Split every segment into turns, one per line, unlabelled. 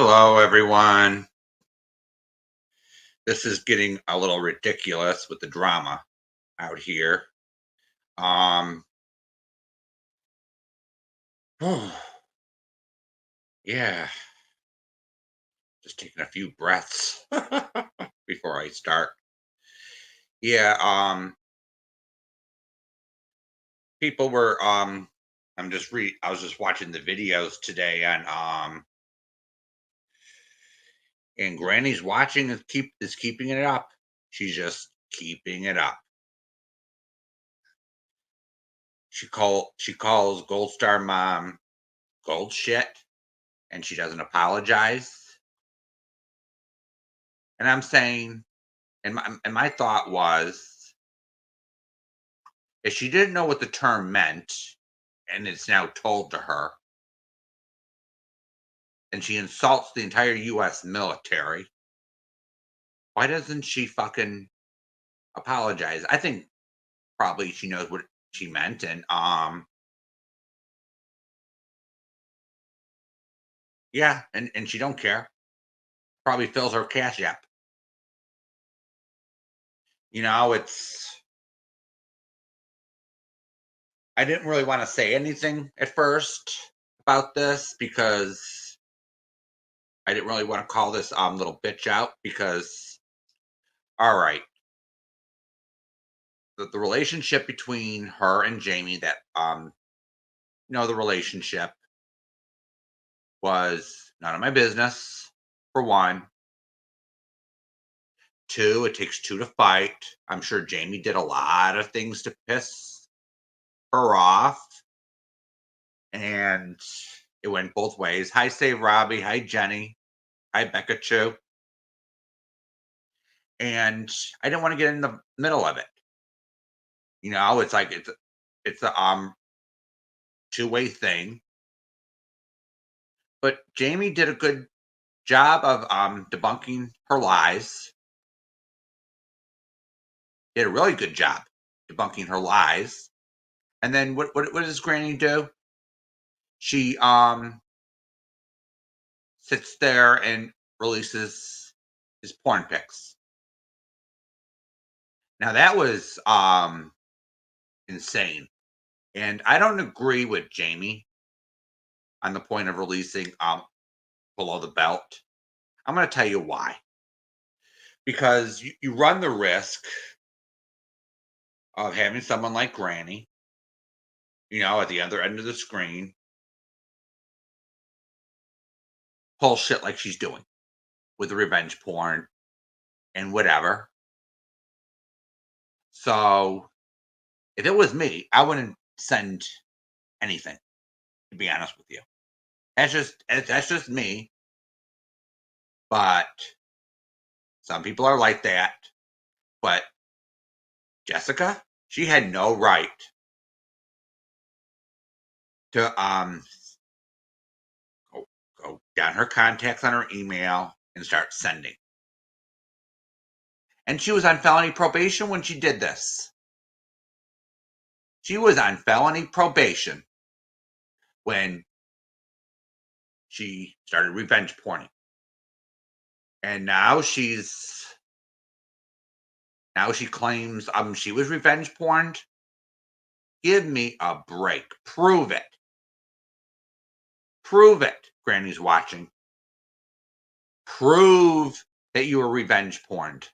Hello, everyone. This is getting a little ridiculous with the drama out here. Um, yeah, just taking a few breaths before I start. Yeah, people were I was just watching the videos today and Granny's watching and keeping it up. She's just keeping it up. She calls Gold Star Mom gold shit and she doesn't apologize. And I'm saying, and my thought was, if she didn't know what the term meant, and it's now told to her, and she insults the entire U.S. military, why doesn't she fucking apologize? I think probably she knows what she meant, and yeah, and she don't care. Probably fills her cash app. It's I didn't really want to say anything at first about this because I didn't really want to call this little bitch out because all right, the relationship between her and Jamie that the relationship was none of my business for one. Two, it takes two to fight. I'm sure Jamie did a lot of things to piss her off and it went both ways. Hi Save Robbie, hi Jenny, hi Becca Chu. And I didn't want to get in the middle of it. It's like it's a two-way thing. But Jamie did a good job of debunking her lies. Did a really good job debunking her lies. And then what does Granny do? She sits there and releases his porn pics. Now that was insane. And I don't agree with Jamie on the point of releasing below the belt. I'm going to tell you why. Because you run the risk of having someone like Granny, at the other end of the screen, pull shit like she's doing with the revenge porn and whatever. So if it was me, I wouldn't send anything, to be honest with you. That's just me. But some people are like that. But Jessica, she had no right to go down her contacts on her email and start sending. And she was on felony probation when she did this. She was on felony probation when she started revenge porning. And now she claims she was revenge porned. Give me a break. Prove it. Prove it. Granny's watching. Prove that you were revenge porned.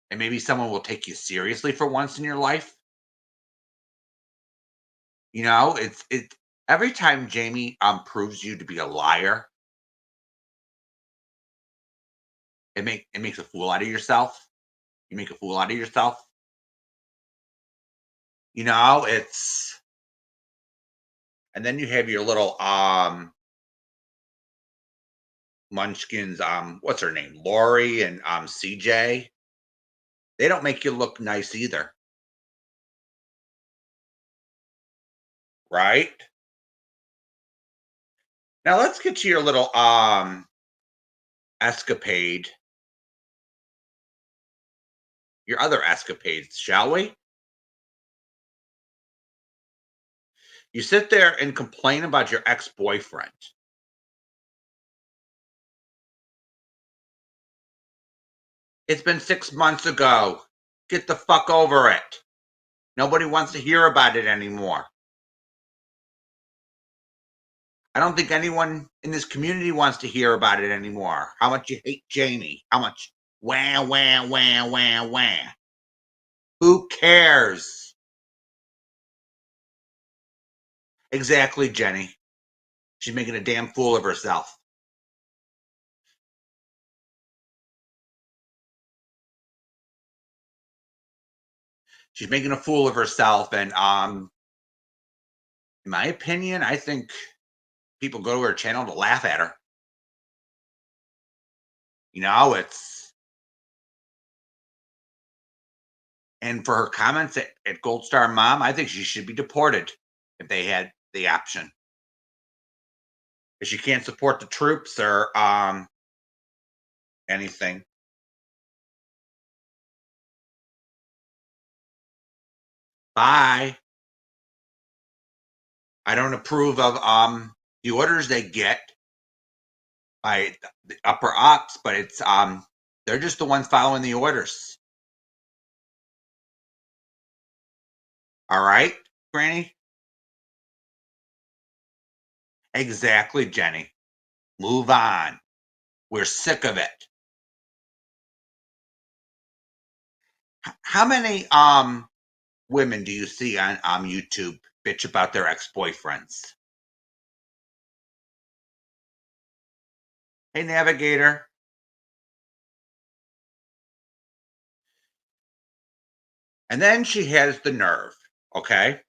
And maybe someone will take you seriously for once in your life. It's every time Jamie proves you to be a liar, it makes a fool out of yourself. You make a fool out of yourself. It's and then you have your little munchkins, what's her name? Lori and CJ. They don't make you look nice either. Right? Now let's get to your little escapade. Your other escapades, shall we? You sit there and complain about your ex-boyfriend. It's been 6 months ago. Get the fuck over it. Nobody wants to hear about it anymore. I don't think anyone in this community wants to hear about it anymore. How much you hate Jamie. How much wah, wah, wah, wah, wah. Who cares? Exactly, Jenny. She's making a damn fool of herself. She's making a fool of herself, and in my opinion, I think people go to her channel to laugh at her. It's and for her comments at Gold Star Mom, I think she should be deported if they had the option. If she can't support the troops or anything. Bye. I don't approve of the orders they get by the upper ups, but it's they're just the ones following the orders. All right, Granny? Exactly, Jenny. Move on. We're sick of it. How many women do you see on YouTube bitch about their ex-boyfriends? Hey, Navigator. And then she has the nerve, okay?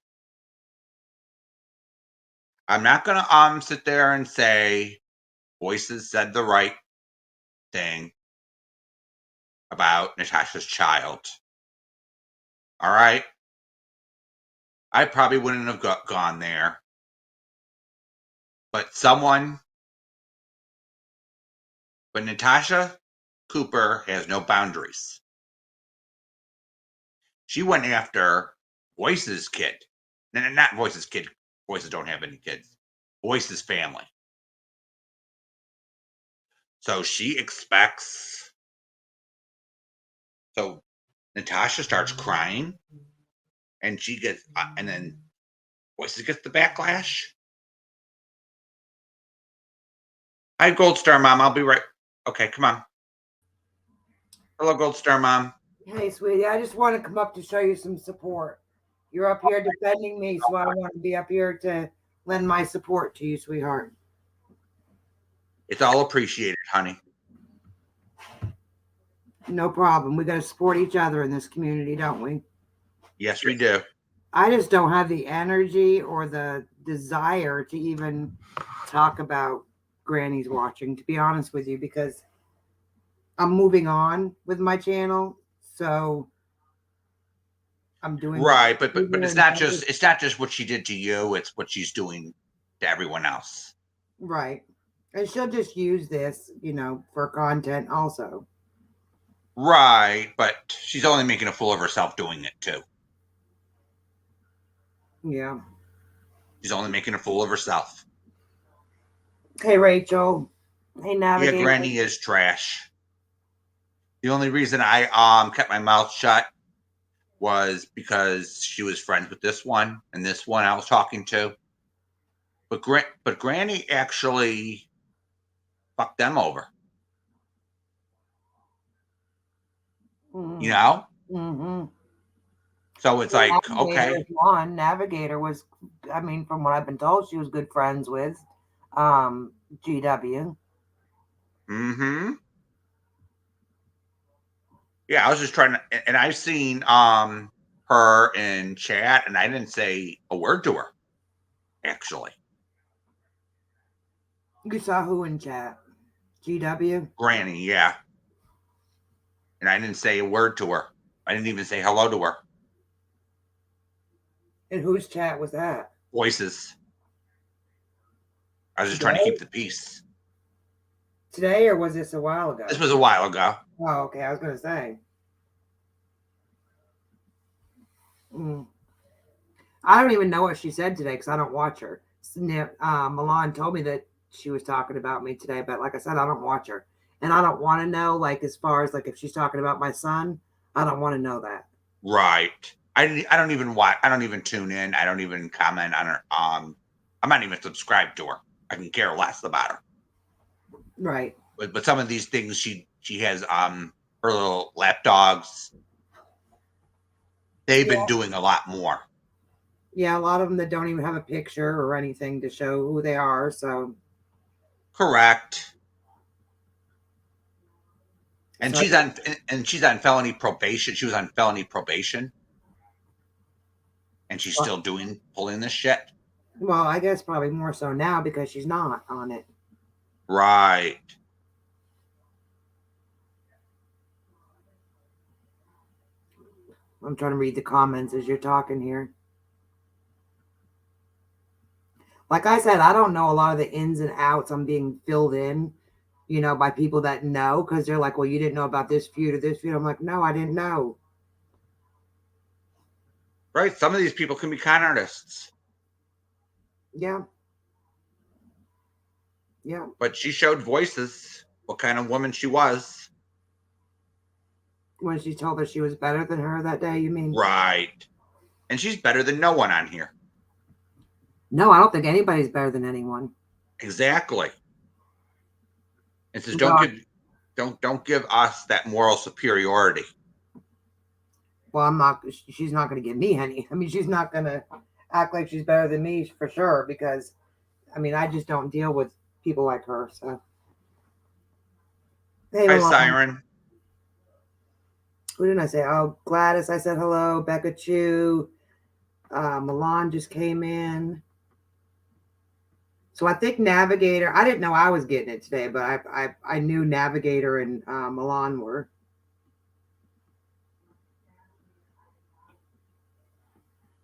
I'm not gonna sit there and say Voices said the right thing about Natasha's child. All right. I probably wouldn't have gone there. But Natasha Cooper has no boundaries. She went after Voice's kid. Not Voice's kid. Voices don't have any kids. Voice's family. So she expects. So Natasha starts crying, and she gets, and then Voices gets the backlash. Hi, Gold Star Mom. I'll be right. Okay, come on. Hello, Gold Star Mom.
Hey, sweetie, I just want to come up to show you some support. You're up here defending me, so I want to be up here to lend my support to you, sweetheart.
It's all appreciated, honey.
No problem. We got to support each other in this community, don't we?
Yes, we do.
I just don't have the energy or the desire to even talk about Granny's watching, to be honest with you, because I'm moving on with my channel. So I'm doing
right, but it's not just what she did to you, it's what she's doing to everyone else.
Right. And she'll just use this, for content also.
Right, but she's only making a fool of herself doing it too.
Yeah.
She's only making a fool of herself.
Hey, Rachel. Hey, Navigator.
Yeah, Granny is trash. The only reason I kept my mouth shut was because she was friends with this one and this one I was talking to. But Granny actually fucked them over.
Mm-hmm. Mm-hmm.
So it's like, okay.
Navigator was, from what I've been told, she was good friends with GW.
Mm-hmm. Yeah, I was just trying to, and I've seen her in chat, and I didn't say a word to her, actually.
You saw who in chat? GW?
Granny, yeah. And I didn't say a word to her. I didn't even say hello to her.
And whose chat was that?
Voices. I was just trying to keep the peace.
Today, or was this a while ago?
This was a while ago.
Oh, okay. I was going to say. I don't even know what she said today because I don't watch her. Milan told me that she was talking about me today, but like I said, I don't watch her. and I don't want to know, like, as far as like if she's talking about my son, I don't want to know that.
Right. I don't even watch. I don't even tune in. I don't even comment on her. I'm not even subscribed to her. I can care less about her.
Right.
But some of these things she has her little lap dogs. They've
Yeah.
been doing a lot more.
Yeah, a lot of them that don't even have a picture or anything to show who they are. So,
Correct. And
so I
she's on felony probation. She was on felony probation, and she's still pulling this shit.
well, I guess probably more so now because she's not on it.
Right.
I'm trying to read the comments as you're talking here. Like I said, I don't know a lot of the ins and outs. I'm being filled in, by people that know because they're like, well, you didn't know about this feud or this feud. I'm like, no, I didn't know.
Right. Some of these people can be con artists.
Yeah. Yeah.
But she showed voices what kind of woman she was.
When she told her she was better than her that day, you mean?
Right. And she's better than no one on here.
No, I don't think anybody's better than anyone.
Exactly. It says
Well,
don't give us that moral superiority.
well, I'm not. She's not going to give me any. I mean, she's not going to act like she's better than me for sure. Because I mean, I just don't deal with people like her. So, hey,
Hi,
Milan.
Siren.
Who didn't I say? Oh, Gladys. I said hello. Becca Chu. Milan just came in. So I think Navigator. I didn't know I was getting it today, but I knew Navigator and Milan were.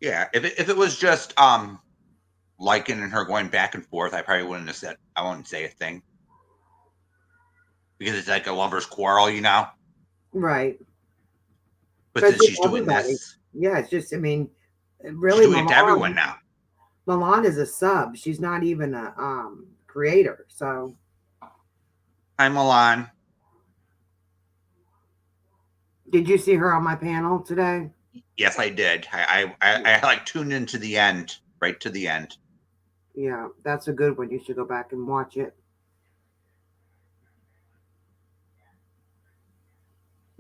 Yeah, if it was just liking and her going back and forth, I probably wouldn't have said. I wouldn't say a thing because it's like a lover's quarrel,
Right.
But
But
since
just
she's doing
everybody.
this,
Yeah, it's just. I mean,
she's
really,
doing it to everyone now.
Milan is a sub. She's not even a creator. So
Hi, Milan.
did you see her on my panel today?
Yes, I did. I like tuned into the end, right to the end.
Yeah, that's a good one. You should go back and watch it.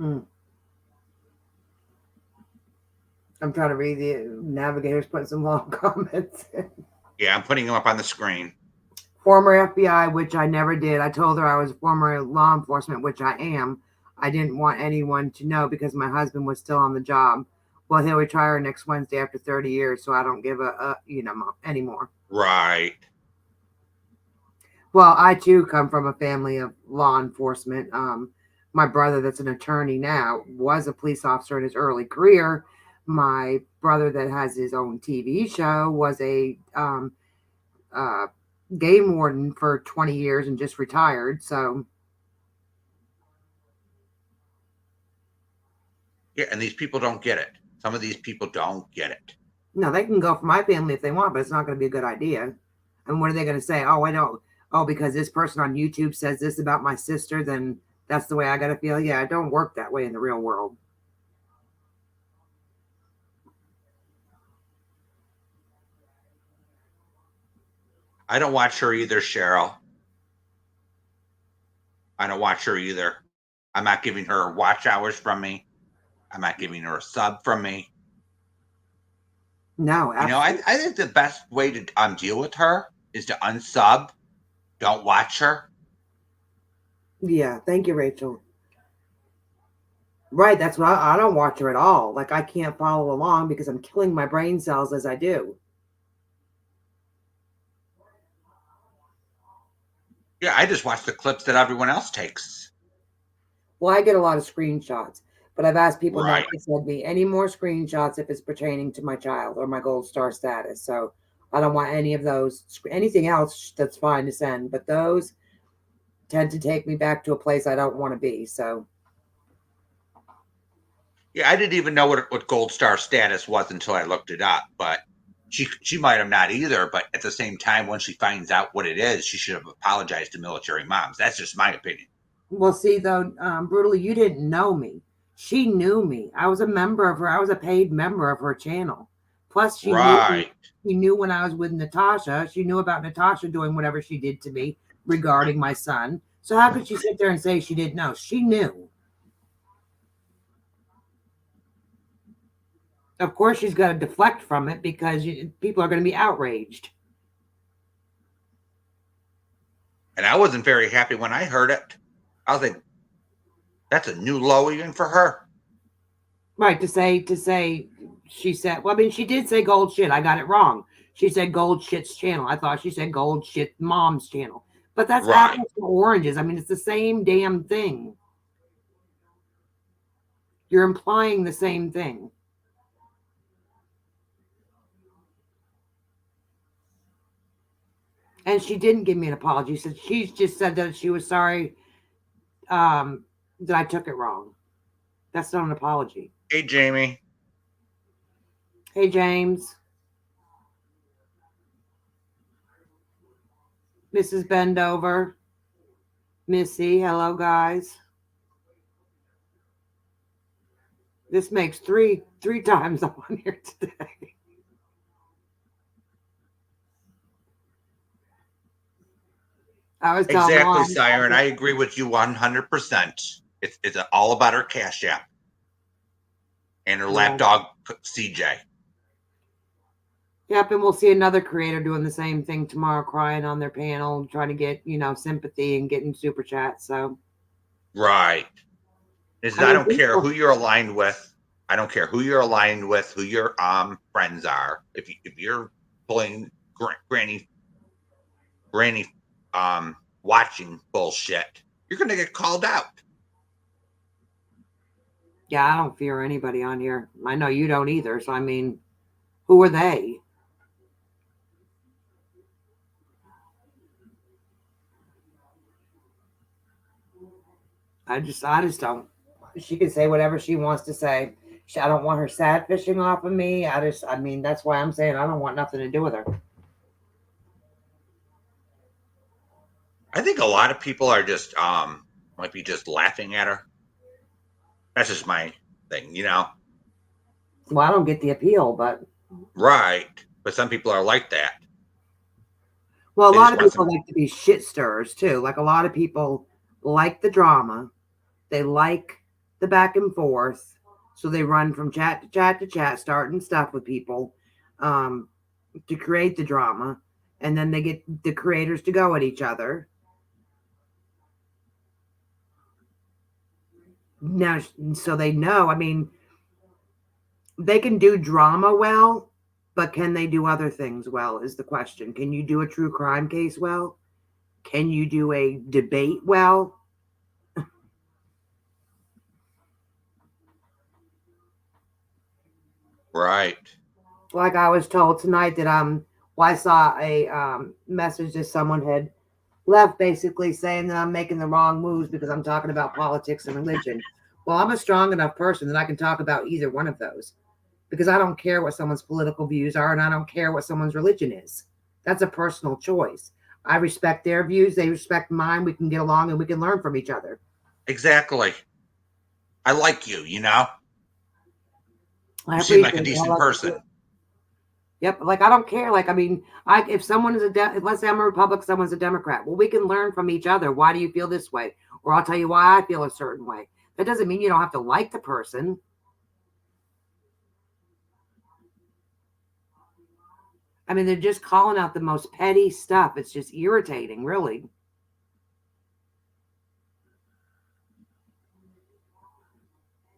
Mm. I'm trying to read the navigators putting some long comments.
Yeah, I'm putting them up on the screen.
Former FBI, which I never did. I told her I was former law enforcement, which I am. I didn't want anyone to know because my husband was still on the job. Well, he'll retire next Wednesday after 30 years, so I don't give a anymore.
Right.
Well, I too come from a family of law enforcement. My brother, that's an attorney now, was a police officer in his early career. My brother, that has his own TV show, was a uh, game warden for 20 years and just retired. So,
Yeah, and these people don't get it. Some of these people don't get it.
no, they can go for my family if they want, but it's not going to be a good idea. And what are they going to say? Oh, I don't. Oh, because this person on YouTube says this about my sister, then that's the way I got to feel. Yeah, it don't work that way in the real world.
I don't watch her either, Cheryl. I don't watch her either. I'm not giving her watch hours from me. I'm not giving her a sub from me.
No, absolutely.
I think the best way to deal with her is to unsub. Don't watch her.
Yeah, thank you, Rachel. Right, that's what I don't watch her at all. Like I can't follow along because I'm killing my brain cells as I do.
Yeah, I just watch the clips that everyone else takes.
Well, I get a lot of screenshots, but I've asked people not
Right.
to send me any more screenshots if it's pertaining to my child or my gold star status. So I don't want any of those. Anything else that's fine to send, but those tend to take me back to a place I don't want to be. So
Yeah, I didn't even know what gold star status was until I looked it up. But she might have not either. But at the same time, when she finds out what it is, she should have apologized to military moms. That's just my opinion.
Well, see, though, brutally, you didn't know me. She knew me. I was a member of her. I was a paid member of her channel. Plus, she knew me.
Right.
She knew when I was with Natasha. She knew about Natasha doing whatever she did to me regarding my son. So how could she sit there and say she didn't know? She knew. Of course, she's got to deflect from it because people are going to be outraged.
And I wasn't very happy when I heard it. I was like, that's a new low even for her.
Right, to say she said, well, I mean, she did say gold shit. I got it wrong. She said gold shit's channel. I thought she said gold shit mom's channel. But that's
Right.
apples to oranges. I mean, it's the same damn thing. You're implying the same thing. And she didn't give me an apology. She just said that she was sorry that I took it wrong. That's not an apology.
Hey, Jamie.
Hey, James. Mrs. Bendover. Missy. Hello, guys. This makes three times I'm on here today. I was telling
Exactly,
Mom.
Siren. I agree with you 100%. It's all about her Cash App and her
Yeah.
lapdog CJ.
Yep, and we'll see another creator doing the same thing tomorrow, crying on their panel, trying to get sympathy and getting super chats. So
Right. I don't care who you're aligned with. I don't care who you're aligned with, who your friends are. If you're pulling granny watching bullshit, you're gonna get called out.
Yeah, I don't fear anybody on here. I know you don't either. So I mean, who are they? I just don't. She can say whatever she wants to say. I don't want her sad fishing off of me. I mean, that's why I'm saying I don't want nothing to do with her.
I think a lot of people are just might be just laughing at her. That's just my thing,
Well, I don't get the appeal, but
Right. But some people are like that.
well, a
They
lot
just
of
want
people
some.
like to be shit stirrers too. Like a lot of people like the drama. They like the back and forth. So they run from chat to chat to chat, starting stuff with people um, to create the drama. And then they get the creators to go at each other. Now, so they know, I mean, they can do drama well, but can they do other things well is the question. Can you do a true crime case well? Can you do a debate well?
Right.
Like I was told tonight that well, I saw a message that someone had left basically saying that I'm making the wrong moves because I'm talking about politics and religion. Well, I'm a strong enough person that I can talk about either one of those because I don't care what someone's political views are and I don't care what someone's religion is. That's a personal choice. I respect their views, they respect mine. We can get along and we can learn from each other.
Exactly. I like you,
I
You seem like a
appreciate
decent
that.
person.
Yep. Like I don't care. Like I mean, if someone is let's say I'm a Republican, someone's a Democrat. Well, we can learn from each other. Why do you feel this way? Or I'll tell you why I feel a certain way. That doesn't mean you don't have to like the person. I mean, they're just calling out the most petty stuff. It's just irritating, really.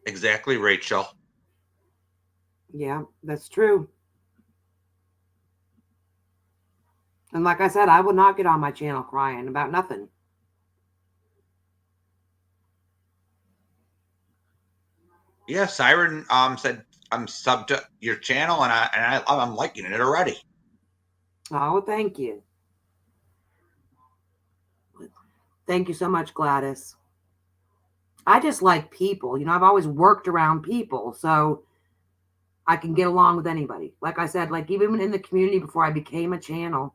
Exactly, Rachel.
Yeah, that's true. And like I said, I will not get on my channel crying about nothing.
Yeah, Siren said I'm sub to your channel and I'm liking it already.
Oh, thank you. Thank you so much, Gladys. I just like people. I've always worked around people. So I can get along with anybody. Like I said, like even in the community before I became a channel,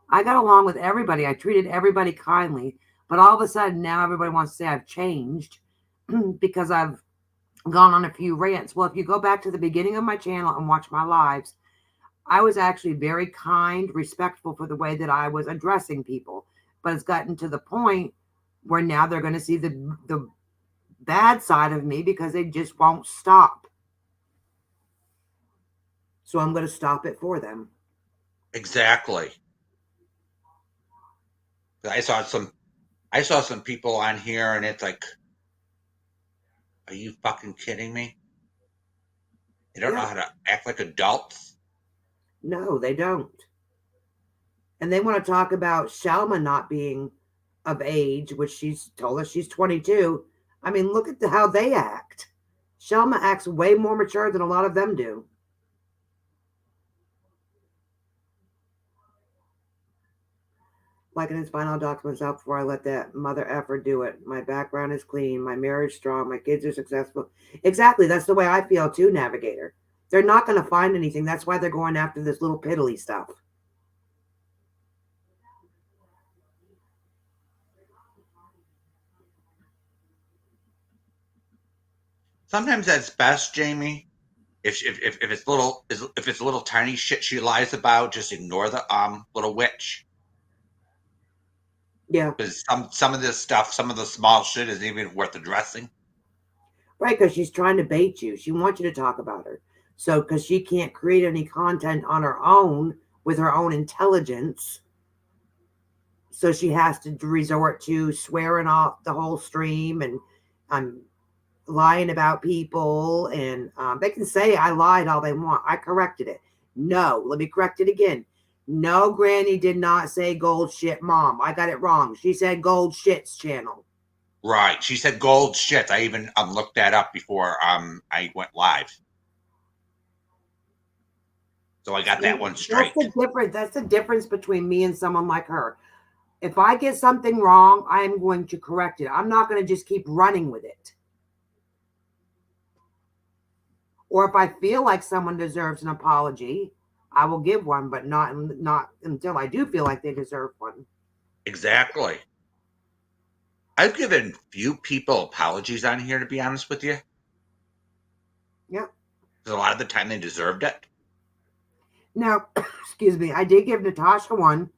I got along with everybody. I treated everybody kindly. But all of a sudden now everybody wants to say I've changed because I've gone on a few rants. Well, if you go back to the beginning of my channel and watch my lives, I was actually very kind, respectful for the way that I was addressing people. But it's gotten to the point where now they're going to see the bad side of me because they just won't stop. So I'm going to stop it for them.
Exactly. I saw some people on here, and it's like, are you fucking kidding me? They don't know
Yeah.
how to act like adults.
No, they don't. And they want to talk about Shalma not being of age, which she's told us she's 22. I mean, look at how they act. Shalma acts way more mature than a lot of them do. Like in his final documents out before I let that mother effer do it. My background is clean. My marriage strong. My kids are successful. Exactly. That's the way I feel too, Navigator. They're not going to find anything. That's why they're going after this little piddly stuff.
Sometimes that's best, Jamie. If it's a little tiny shit she lies about, just ignore the little witch.
Yeah.
Because some of this stuff, some of the small shit isn't even worth addressing.
Right, because she's trying to bait you. She wants you to talk about her. So, because she can't create any content on her own with her own intelligence, so she has to resort to swearing off the whole stream and um, lying about people. And they can say I lied all they want. I corrected it. No, let me correct it again. No, Granny did not say gold shit mom. I got it wrong. She said gold shits channel.
Right. She said gold shit. I even looked that up before I went live. So I got that one
That's
straight.
the difference. That's the difference between me and someone like her. If I get something wrong, I'm going to correct it. I'm not going to just keep running with it. Or if I feel like someone deserves an apology, I will give one, but not until I do feel like they deserve one.
Exactly. I've given few people apologies on here, to be honest with you.
Yeah.
Because a lot of the time they deserved it.
Now, excuse me, I did give Natasha one,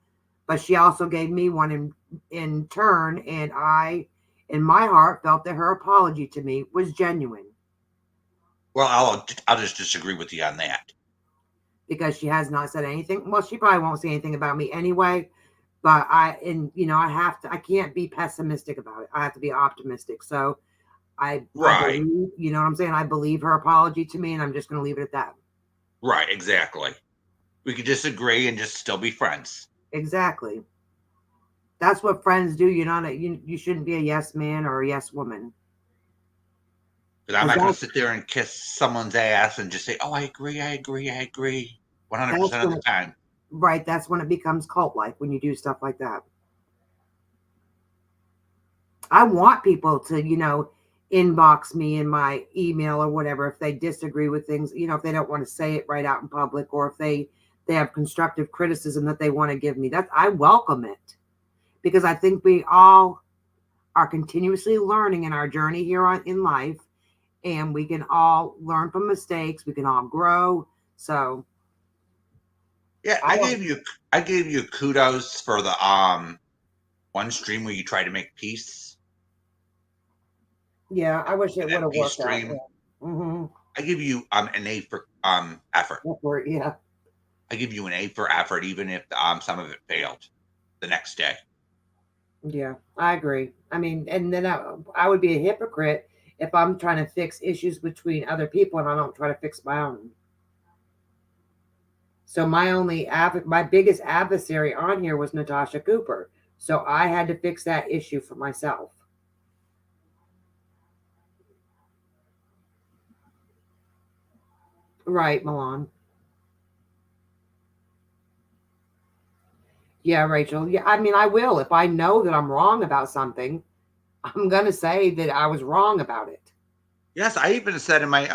but she also gave me one in turn, and I, in my heart, felt that her apology to me was genuine.
Well, I'll just disagree with you on that.
Because she has not said anything. Well, she probably won't say anything about me anyway. But I can't be pessimistic about it. I have to be optimistic. So I
Right.
believe, you know what I'm saying? I believe her apology to me, and I'm just going to leave it at that.
Right. Exactly. We could disagree and just still be friends.
Exactly. That's what friends do. You shouldn't be a yes man or a yes woman.
Because I'm
Because
not going to sit there and kiss someone's ass and just say, "Oh, I agree, I agree, I agree,"
that's
100% of
when
the time.
right. That's when it becomes cult like when you do stuff like that. I want people to, inbox me in my email or whatever if they disagree with things, if they don't want to say it right out in public, or if they have constructive criticism that they want to give me. That I welcome it, because I think we all are continuously learning in our journey here in life, and we can all learn from mistakes, we can all grow. So
Yeah,
I don't
I gave you kudos for the one stream where you try to make peace.
yeah, I wish it
And
would
that
have
peace
worked out.
stream,
Yeah. Mm-hmm.
I give you an A for effort.
Yeah.
I give you an A for effort, even if some of it failed the next day.
Yeah, I agree. I mean, and then I would be a hypocrite if I'm trying to fix issues between other people and I don't try to fix my own. So my biggest adversary on here was Natasha Cooper. So I had to fix that issue for myself. Right, Milan. Yeah, Rachel. Yeah, I mean, I will. If I know that I'm wrong about something, I'm going to say that I was wrong about it.
Yes, I even said in my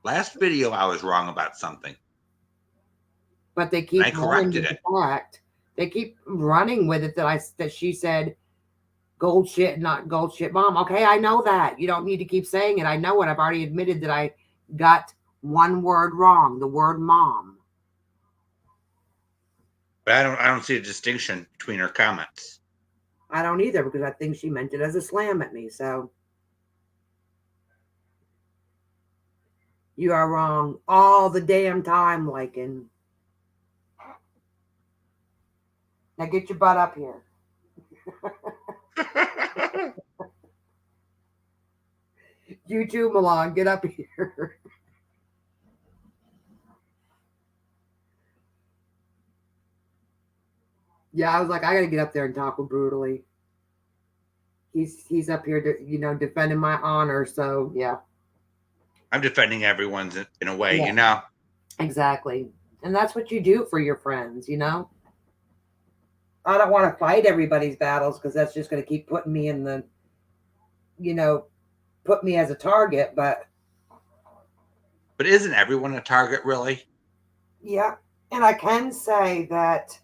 last video I was wrong about something,
But they
and
keep
I
running
corrected
with
it.
the fact. They keep running with it that she said gold shit, not gold shit mom. Okay, I know that. You don't need to keep saying it. I know it. I've already admitted that I got one word wrong, the word mom.
But I don't see a distinction between her comments.
I don't either because I think she meant it as a slam at me. So you are wrong all the damn time, Lycan. Now get your butt up here. You too, Milan. Get up here. Yeah, I was like, I gotta get up there and talk with Brutally. He's up here to defending my honor. So yeah.
I'm defending everyone's in a way,
Yeah. Exactly. And that's what you do for your friends, I don't want to fight everybody's battles because that's just going to keep putting me in the, put me as a target. But
isn't everyone a target, really?
Yeah. And I can say that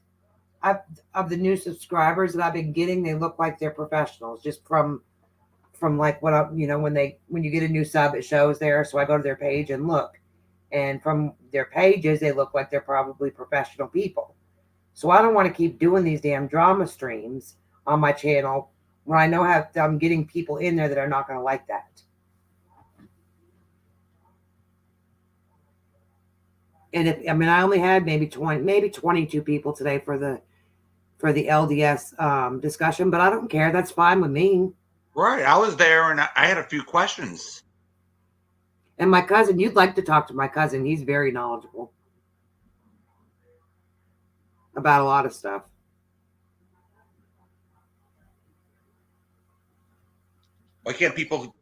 of the new subscribers that I've been getting, they look like they're professionals just from like what I, when you get a new sub, it shows there. So I go to their page and look. And from their pages, they look like they're probably professional people. So I don't want to keep doing these damn drama streams on my channel when I know I'm getting people in there that are not going to like that. And I only had maybe 22 people today for the LDS discussion, but I don't care. That's fine with me.
Right. I was there and I had a few questions.
And my cousin, you'd like to talk to my cousin. He's very knowledgeable about a lot of stuff.
Why can't people?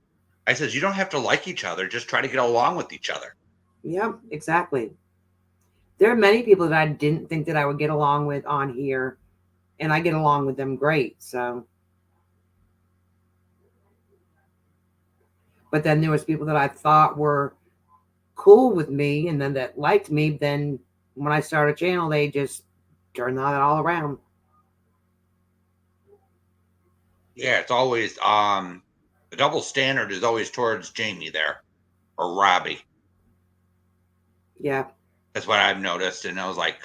I said, you don't have to like each other. Just try to get along with each other.
Yeah, exactly. There are many people that I didn't think that I would get along with on here, and I get along with them great. So, but then there was people that I thought were cool with me and then that liked me. Then when I start a channel, they just turn that all around.
Yeah, it's always the double standard is always towards Jamie there or Robbie.
Yeah.
That's what I've noticed. And I was like,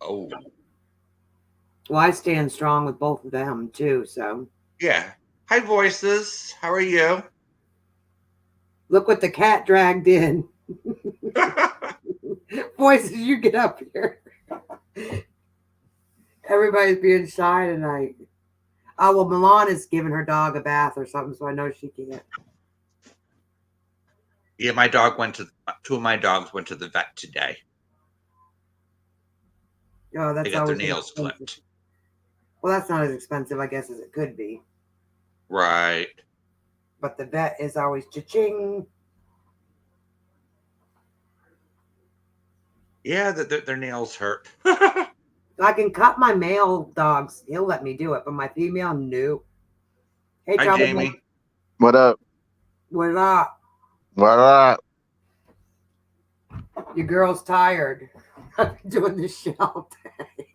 oh.
Well, I stand strong with both of them too. So
yeah. Hi, Voices. How are you?
Look what the cat dragged in. Voices, you get up here. Everybody's being shy tonight. Oh, well, Milan is giving her dog a bath or something, so I know she can't.
Yeah, two of my dogs went to the vet today.
Oh, that's
they got their nails
expensive.
clipped.
Well, that's not as expensive, I guess, as it could be.
Right.
But the vet is always cha-ching.
Yeah, their nails hurt.
I can cut my male dogs. He'll let me do it, but my female, no. Hey,
Hi, Jamie.
What up?
What up?
What up?
Your girl's tired. I've been doing this shit all day.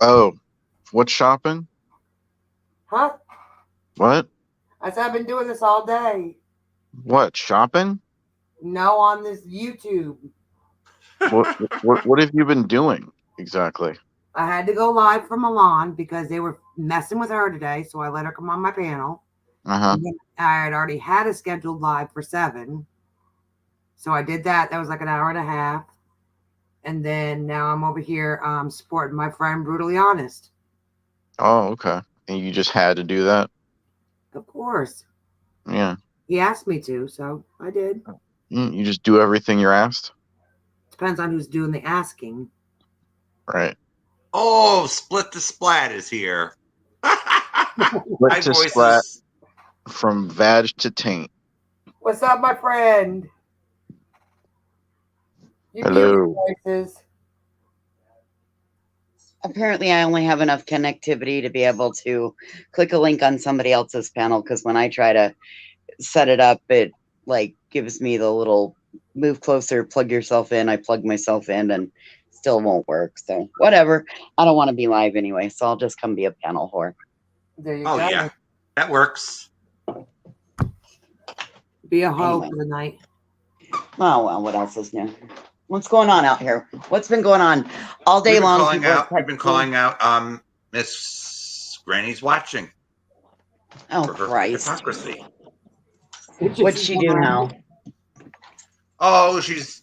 Oh, what's shopping?
Huh?
What?
I said I've been doing this all day.
What, shopping?
No, on this YouTube.
What have you been doing exactly?
I had to go live for Milan because they were messing with her today, so I let her come on my panel.
Uh-huh.
I had already had a scheduled live for 7. So I did that. That was like an hour and a half. And then now I'm over here supporting my friend Brutally Honest.
Oh, okay. And you just had to do that?
Of course.
Yeah.
He asked me to, so I did.
You just do everything you're asked?
Depends on who's doing the asking.
Right.
Oh, Split the Splat is here.
Split to Splat from vag to taint.
What's up, my friend? You
Hello.
Voices.
Apparently, I only have enough connectivity to be able to click a link on somebody else's panel, because when I try to set it up, it like gives me the little move closer, plug yourself in. I plug myself in and still won't work. So whatever. I don't want to be live anyway, so I'll just come be a panel whore.
There you
Oh
go.
yeah, that works.
Be a hoe
Anyway.
for the night.
Oh well, what else is new? What's going on out here? What's been going on all day long?
We've been calling out Miss Granny's watching
Oh
for her
Christ!
hypocrisy.
What'd she do now?
Oh, she's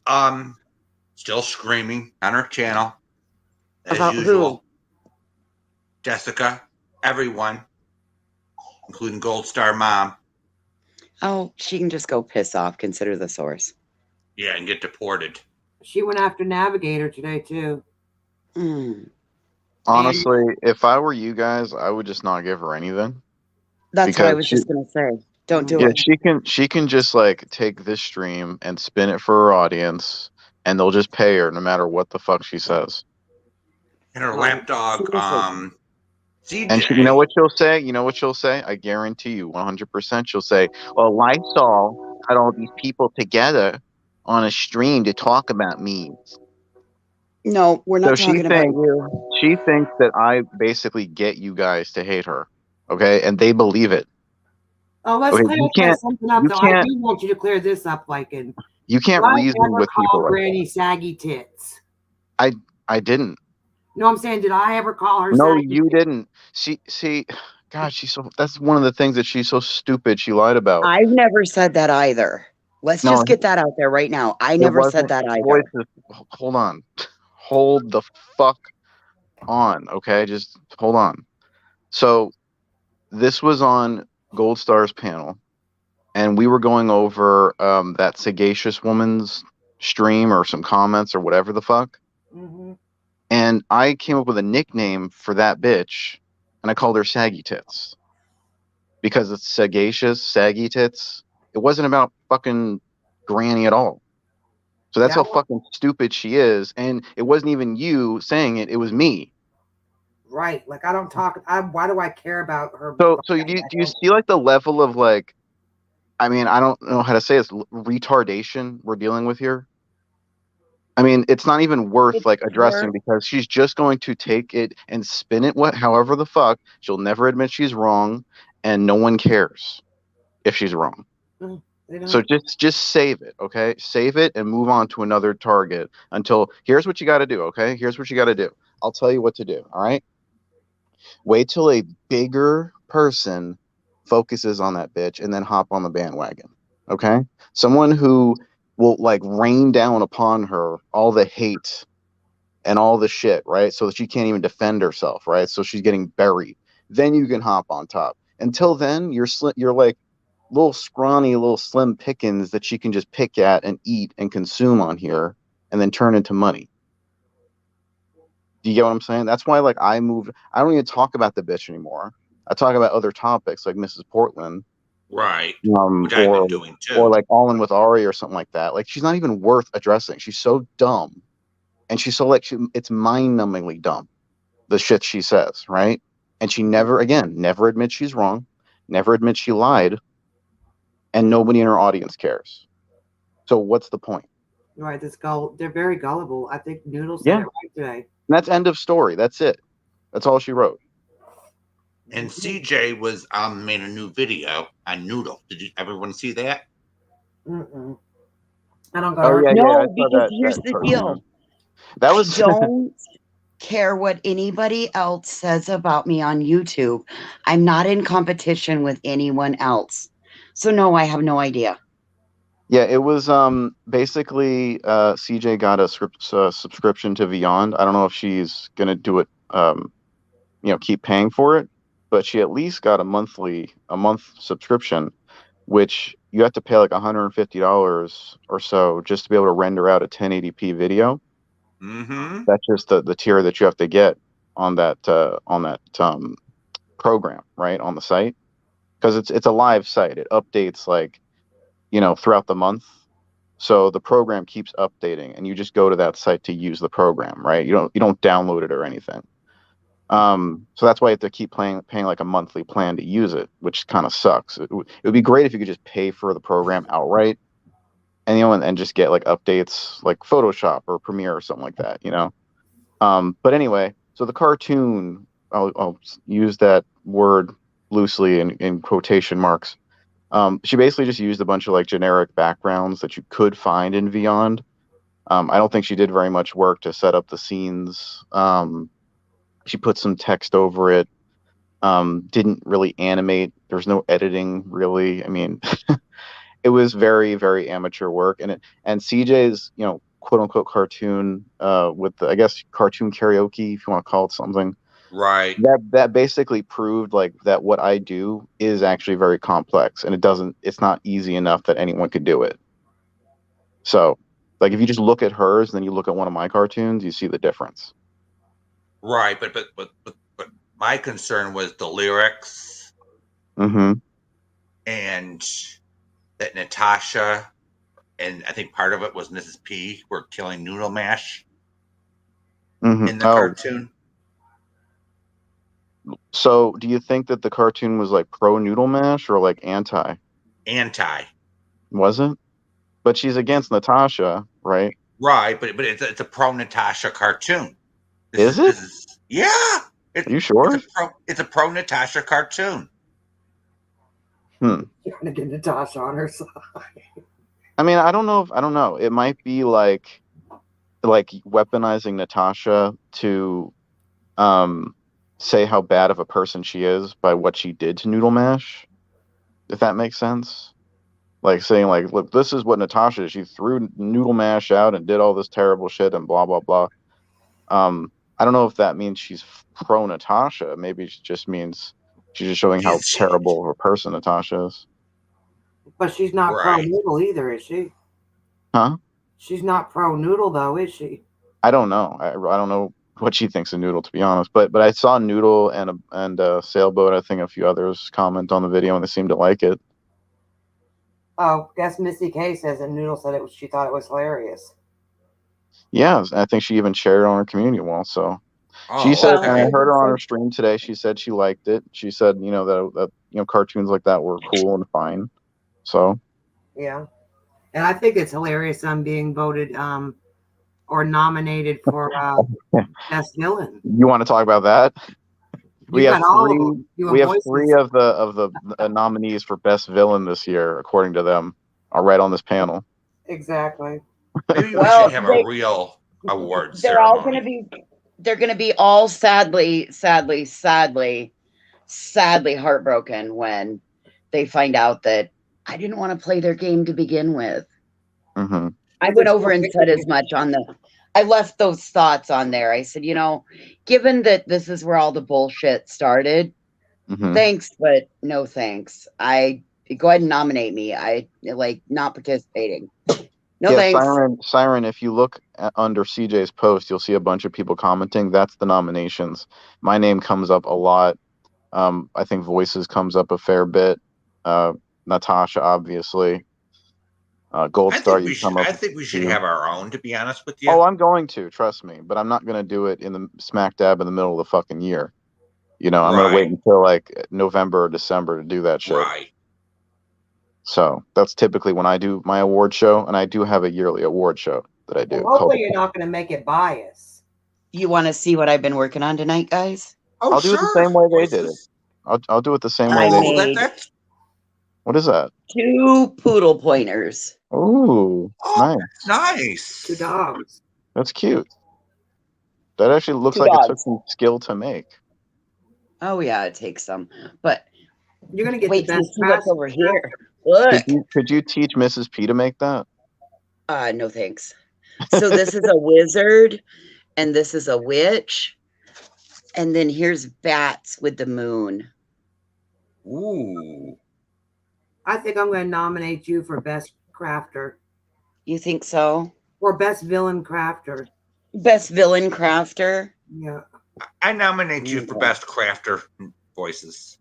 still screaming on her channel as
About
usual.
who?
Jessica, everyone, including Gold Star Mom.
Oh, she can just go piss off. Consider the source.
Yeah, and get deported.
She went after Navigator today too.
Mm.
Honestly, if I were you guys, I would just not give her anything.
That's what I
Because
was
she,
just gonna say. Don't do
yeah,
it.
she can just like take this stream and spin it for her audience, and they'll just pay her no matter what the fuck she says.
And her
Oh,
lapdog,
seriously.
CJ.
And you know what she'll say? You know what she'll say? I guarantee you, 100%. She'll say, "Well, Lysol got all these people together on a stream to talk about me."
No, we're
So
not talking about you.
she thinks that I basically get you guys to hate her, okay? And they believe it.
Oh, let's
Okay,
clear something up
you
though. I
can't
do want you to clear this up, Lycan.
you can't
Did I
reason
ever
with people
call
like
Granny saggy tits?
that. I didn't.
No, I'm saying, did I ever call her
No,
saggy
you
tits?
didn't. See, God, that's one of the things that she's so stupid. She lied about.
I've never said that either. Let's
No,
just get that out there right now. I
it
never
wasn't.
said that either.
Voices, hold on. Hold the fuck on, okay? Just hold on. So this was on Gold Star's panel, and we were going over that sagacious woman's stream or some comments or whatever the fuck.
Mm-hmm.
And I came up with a nickname for that bitch, and I called her Saggy Tits because it's sagacious, saggy tits. It wasn't about fucking Granny at all. So that's
Yeah.
how fucking stupid she is. And it wasn't even you saying it; it was me.
Right. Like I don't talk. Why do I care about her?
So do you see like the level of like, I mean, I don't know how to say this, retardation we're dealing with here? I mean, it's not even worth
It's
like addressing
her.
because she's just going to take it and spin it however the fuck. She'll never admit she's wrong, and no one cares if she's wrong.
They don't.
So just save it, okay? Save it and move on to another target until here's what you got to do, okay? Here's what you got to do. I'll tell you what to do, all right? Wait till a bigger person focuses on that bitch and then hop on the bandwagon, okay? Someone who will like rain down upon her all the hate and all the shit, right? So that she can't even defend herself, right? So she's getting buried. Then you can hop on top. Until then, you're like little scrawny, little slim pickings that she can just pick at and eat and consume on here, and then turn into money. Do you get what I'm saying? That's why, like, I moved. I don't even talk about the bitch anymore. I talk about other topics like Mrs. Portland,
Right. Which I've been doing too.
or like All In with Ari or something like that. Like, she's not even worth addressing. She's so dumb, and she's so like it's mind-numbingly dumb, the shit she says, right? And she never admits she's wrong, never admits she lied, and nobody in her audience cares. So what's the point?
Right. They're very gullible. I think Noodle said
Yeah.
it right today.
And that's end of story. That's it. That's all she wrote.
And CJ was made a new video on Noodle. Did everyone see that?
Mm-mm. I don't go.
Oh yeah,
No,
I saw
because
that.
here's
That
the
cartoon.
deal.
That was
Don't care what anybody else says about me on YouTube. I'm not in competition with anyone else. So no, I have no idea.
yeah. It was basically CJ got a subscription to Beyond. I don't know if she's gonna do it. Keep paying for it, but she at least got a month subscription, which you have to pay like $150 or so just to be able to render out a 1080p video.
Mm-hmm.
That's just the tier that you have to get on that program, right, on the site, because it's a live site. It updates like throughout the month, so the program keeps updating, and you just go to that site to use the program, right? You don't download it or anything. So that's why you have to keep paying like a monthly plan to use it, which kind of sucks. It would be great if you could just pay for the program outright, and and just get like updates like Photoshop or Premiere or something like that, But anyway, so the cartoon, I'll use that word loosely in quotation marks. She basically just used a bunch of like generic backgrounds that you could find in Beyond. I don't think she did very much work to set up the scenes. She put some text over it. Didn't really animate. There was no editing really. I mean, it was very, very amateur work. And CJ's, quote unquote cartoon, with the, I guess, cartoon karaoke, if you want to call it something.
Right.
That basically proved like that what I do is actually very complex, and it's not easy enough that anyone could do it. So, like, if you just look at hers and then you look at one of my cartoons, you see the difference.
Right, but my concern was the lyrics,
Mm-hmm.
and that Natasha, and I think part of it was Mrs. P, were killing Noodle Mash
Mm-hmm.
in the cartoon.
So, do you think that the cartoon was like pro Noodle Mash or like anti?
Anti.
Was it? But she's against Natasha, right?
Right, but it's a pro Natasha cartoon.
Is it?
Yeah.
Are you sure?
It's a pro Natasha cartoon.
You're gonna get Natasha on her side.
I mean, I don't know. It might be like weaponizing Natasha to say how bad of a person she is by what she did to Noodle Mash, if that makes sense. Like saying like, look, this is what Natasha is. She threw Noodle Mash out and did all this terrible shit and blah blah blah. I don't know if that means she's pro Natasha. Maybe it just means she's just showing how terrible of a person Natasha is.
But she's not pro Noodle either, is she?
Huh?
She's not pro Noodle though, is she?
I don't know. I don't know what she thinks of Noodle, to be honest. But I saw Noodle and Sailboat. I think a few others comment on the video and they seemed to like it.
Oh, guess Missy K says that Noodle said she thought it was hilarious.
Yeah, I think she even shared it on her community wall. So she said, and I heard her on her stream today. She said she liked it. She said, that cartoons like that were cool and fine. So
yeah, and I think it's hilarious. I'm being voted or nominated for best villain.
You want to talk about that? We have three of the nominees for best villain this year, according to them, are right on this panel.
Exactly.
Maybe we should have a real award ceremony.
All going to be. They're going to be all sadly heartbroken when they find out that I didn't want to play their game to begin with.
Mm-hmm.
I went over and said as much I left those thoughts on there. I said, given that this is where all the bullshit started, thanks, but no thanks. Go ahead and nominate me. I like not participating. No thanks.
Siren, if you look under CJ's post, you'll see a bunch of people commenting. That's the nominations. My name comes up a lot. I think Voices comes up a fair bit. Natasha, obviously. Gold Star, you come up.
I think we should have our own, to be honest with you.
Oh, I'm going to, trust me. But I'm not going to do it in the smack dab in the middle of the fucking year. I'm going to wait until like November or December to do that shit.
Right.
So that's typically when I do my award show, and I do have a yearly award show that I do.
Well, hopefully you're not going to make it biased.
You want to see what I've been working on tonight, guys?
Oh, I'll do it the same way they did it. I'll do it the same way they did it. What is that?
2 poodle pointers.
Ooh,
nice.
2 dogs.
That's cute. That actually looks like it took some skill to make.
Oh yeah, it takes some. But
you're gonna get
wait
the best
till you see what's over here. Look.
Could you teach Mrs. P to make that?
No thanks. So this is a wizard, and this is a witch, and then here's bats with the moon.
Ooh.
I think I'm going to nominate you for best crafter.
You think so?
Or best villain crafter.
Best villain crafter?
Yeah.
I nominate you for best crafter voices.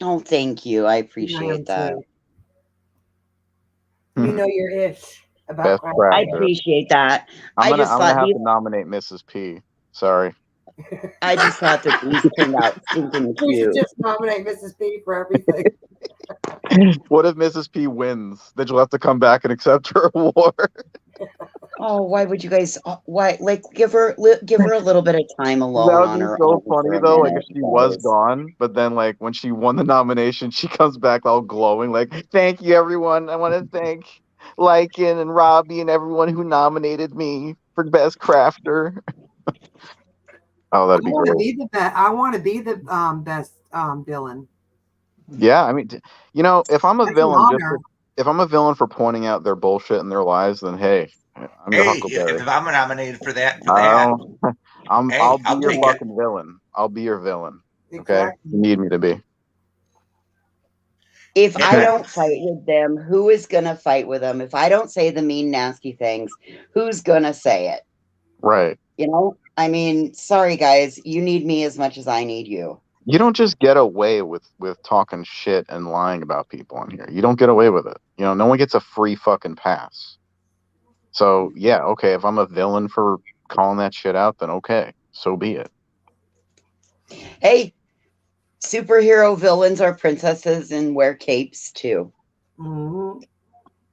Oh, thank you. I appreciate that.
You know your ish about
crafter.
I appreciate that.
I'm gonna have to nominate Mrs. P. Sorry.
I just thought that these turned out stinking cute.
We should just nominate Mrs. P for everything.
What if Mrs. P wins? Then you'll have to come back and accept her award.
Oh, why would you guys? Why, like, give her a little bit of time alone
That
on
would be
her
so
own for
funny
a
though. Like if
minute,
she was
guys.
gone, but then like when she won the nomination, she comes back all glowing, like, "Thank you, everyone. I want to thank Lycan and Robbie and everyone who nominated me for best crafter." Oh,
I
that'd be
want to
great.
be the best. I want to be the best villain.
Yeah, I mean, you know, if I'm a
That's an
villain,
honor.
if I'm a villain for pointing out their bullshit and their lies, then hey, I'm your
Hey,
Huckleberry.
if I'm nominated for that,
I'll
hey,
I'll be
I'll
your
take it.
fucking villain. I'll be your villain. Okay,
Exactly.
you need me to be.
If I
Yeah.
don't fight with them, who is gonna fight with them? If I don't say the mean, nasty things, who's gonna say it?
Right.
You know? I mean, sorry guys, you need me as much as I need you.
You don't just get away with talking shit and lying about people on here. You don't get away with it. You know, no one gets a free fucking pass. So yeah, okay, if I'm a villain for calling that shit out, then okay, so be it.
Hey, superhero villains are princesses and wear capes too.
Mhm.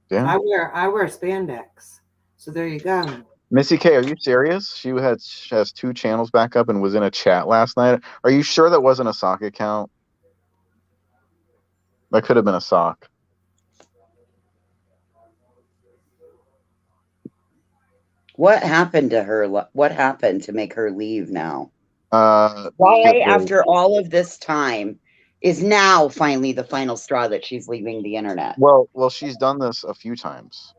Yeah.
I wear spandex. So there you go.
Missy K, are you serious? She has 2 channels back up and was in a chat last night. Are you sure that wasn't a sock account? That could have been a sock.
What happened to her? What happened to make her leave now?
Good
Why,
day.
after all of this time, is now finally the final straw that she's leaving the internet?
Well, she's done this a few times.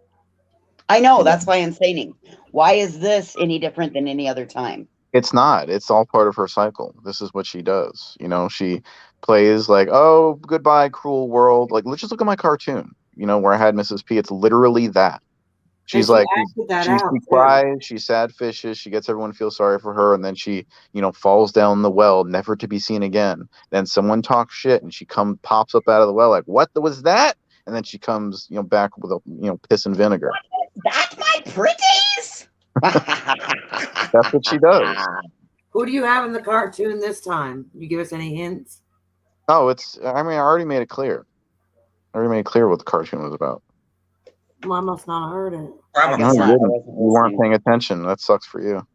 I know,
You know,
that's why I'm saying, why is this any different than any other time?
it's not. It's all part of her cycle. This is what she does. You know, she plays like, "Oh, goodbye, cruel world." Like, let's just look at my cartoon. You know, where I had Mrs. P. It's literally that.
And
She's
she
like,
acted that
she
out too.
cries, she sad fishes, she gets everyone to feel sorry for her, and then she, you know, falls down the well, never to be seen again. Then someone talks shit, and she pops up out of the well like, "What was that?" And then she comes, you know, back with a, you know, piss and vinegar.
That's my pretties.
That's what she does.
Who do you have in the cartoon this time? You give us any hints?
Oh, it's. I mean, I already made it clear. I already made it clear what the cartoon was about.
Well, I must not have heard it.
Prima
No, you
Court.
didn't.
wasn't
You weren't
listening.
paying attention. That sucks for you.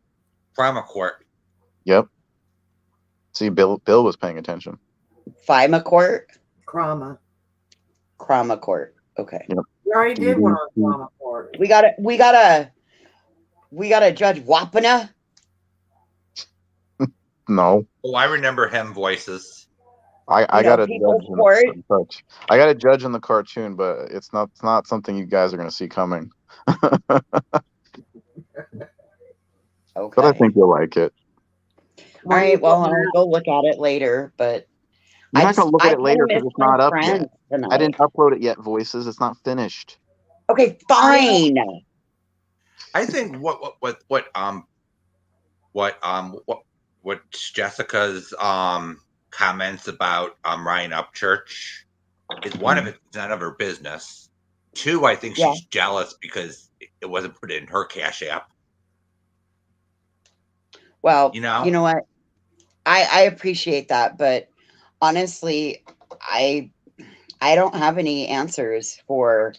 Prima Court.
Yep. See, Bill was paying attention.
Fima Court?
Krama.
Krama Court. Okay.
Yep.
We already did one on Krama Court.
We gotta judge Wapana.
No.
Oh, I remember him voices.
I got a
People's
judge in
Court.
the I got a judge in the cartoon, but it's not something you guys are going to see coming.
Okay.
But I think you'll like it.
All right, well, I'll go look at it later, but
You're not going to look at
I
it later
kinda
because it's
miss my
not up
friends
yet.
tonight.
I didn't upload it yet, Voices. It's not finished.
Okay, fine.
I think what Jessica's comments about Ryan Upchurch is, one of it's none of her business. 2, I think she's jealous because it wasn't put in her Cash App.
Well,
You know?
you know what? I appreciate that, but honestly, I don't have any answers for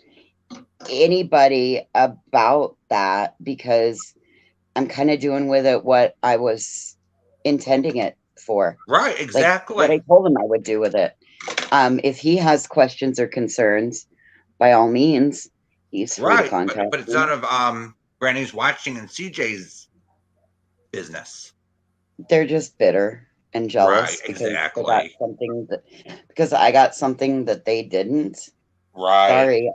anybody about that because I'm kind of doing with it what I was intending it for.
Right, exactly.
Like what I told him I would do with it. If he has questions or concerns, by all means, he's free to contact
but it's
me.
none of Granny's watching and CJ's business.
They're just bitter and jealous
Right,
because
exactly.
they got something because I got something that they didn't.
Right.
Sorry,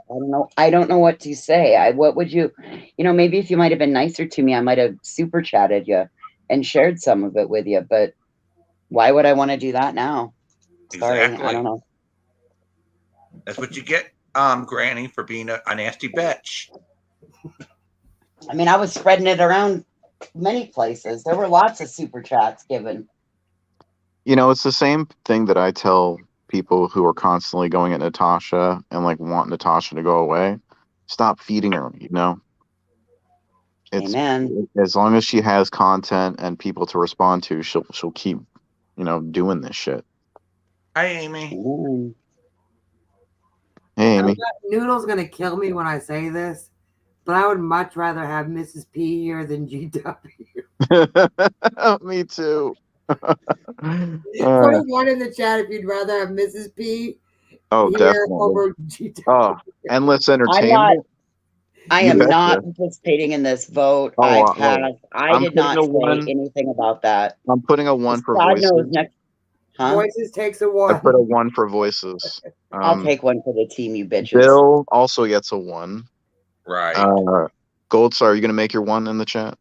I don't know what to say. What would you, maybe if you might have been nicer to me, I might have super chatted you and shared some of it with you. But why would I want to do that now? Sorry,
Exactly.
I don't know.
That's what you get, Granny, for being a nasty bitch.
I mean, I was spreading it around many places. There were lots of super chats given.
It's the same thing that I tell people who are constantly going at Natasha and like want Natasha to go away. Stop feeding her, It's
Amen.
As long as she has content and people to respond to, she'll keep, doing this shit.
Hi, Amy.
Amen.
Hey, Amy.
Noodle's gonna kill me when I say this, But I would much rather have Mrs. P here than GW.
Me too.
Put a one in the chat if you'd rather have Mrs. P
Oh,
here
definitely.
over GW.
Oh, endless
I'm not.
entertainment.
I
You
am not
betcha.
participating in this vote.
Oh,
I
well,
passed. I
I'm
did
putting
not
a
say
one.
anything about that.
I'm putting a one for
God knows
voices.
next. Huh?
Voices takes a
I
one.
put a one for voices.
I'll take one for the team, you bitches.
Bill also gets a one.
Right.
Gold Star, are you gonna make your one in the chat?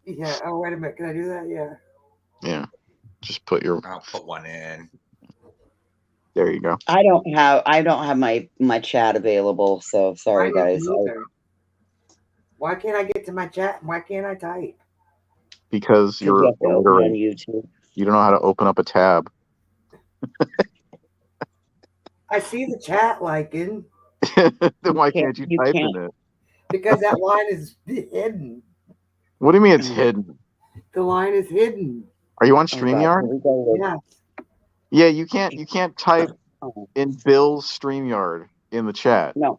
Yeah. Oh, wait a minute. Can I do that? Yeah.
Yeah. Just put your.
I'll put one in.
There you go.
I don't have my chat available, so sorry
I didn't
guys.
either. Why can't I get to my chat? Why can't I type?
Because
You
you're
have to open on
illiterate.
YouTube.
You don't know how to open up a tab.
I see the chat liking
Then why can't you type in it?
because that line is hidden.
What do you mean it's hidden?
The line is hidden.
Are you on
Oh, God,
StreamYard?
here we go with-
Yeah.
Yeah, you can't type
Oh,
in Bill's StreamYard in the chat.
no.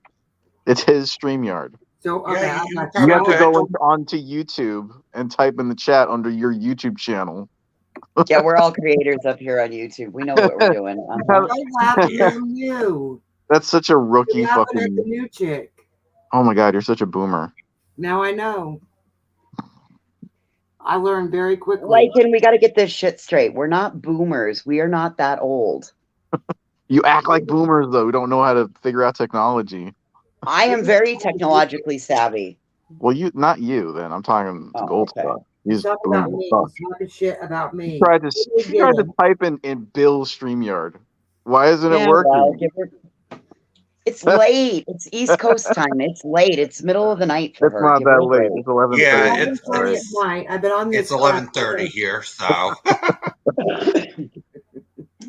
It's his StreamYard.
So okay,
Yeah,
I
you
got
You have to
Okay.
go onto YouTube and type in the chat under your YouTube channel.
Yeah, we're all creators up here on YouTube. We know what we're doing. Uh-huh.
I'm laughing at you.
That's such a rookie
You're laughing at the
fucking.
new chick.
Oh my God, you're such a boomer.
Now I know. I learned very quickly.
Lycan, we got to get this shit straight. We're not boomers. We are not that old.
You act like boomers though. We don't know how to figure out technology.
I am very technologically savvy.
Well, not you then. I'm talking
Oh,
Gold
okay.
Star. He's
Talk
boomer
about
as
me.
fuck.
Talking shit about me.
She tried to type in Bill's StreamYard. Why isn't it
Yeah,
working?
well, it's late. It's East Coast time. It's late. It's middle of the night for
It's
her.
not
Give her
that
a
late.
break.
It's 11:30.
Yeah,
It's 11:30 at night. I've been on this.
It's 11:30 here, so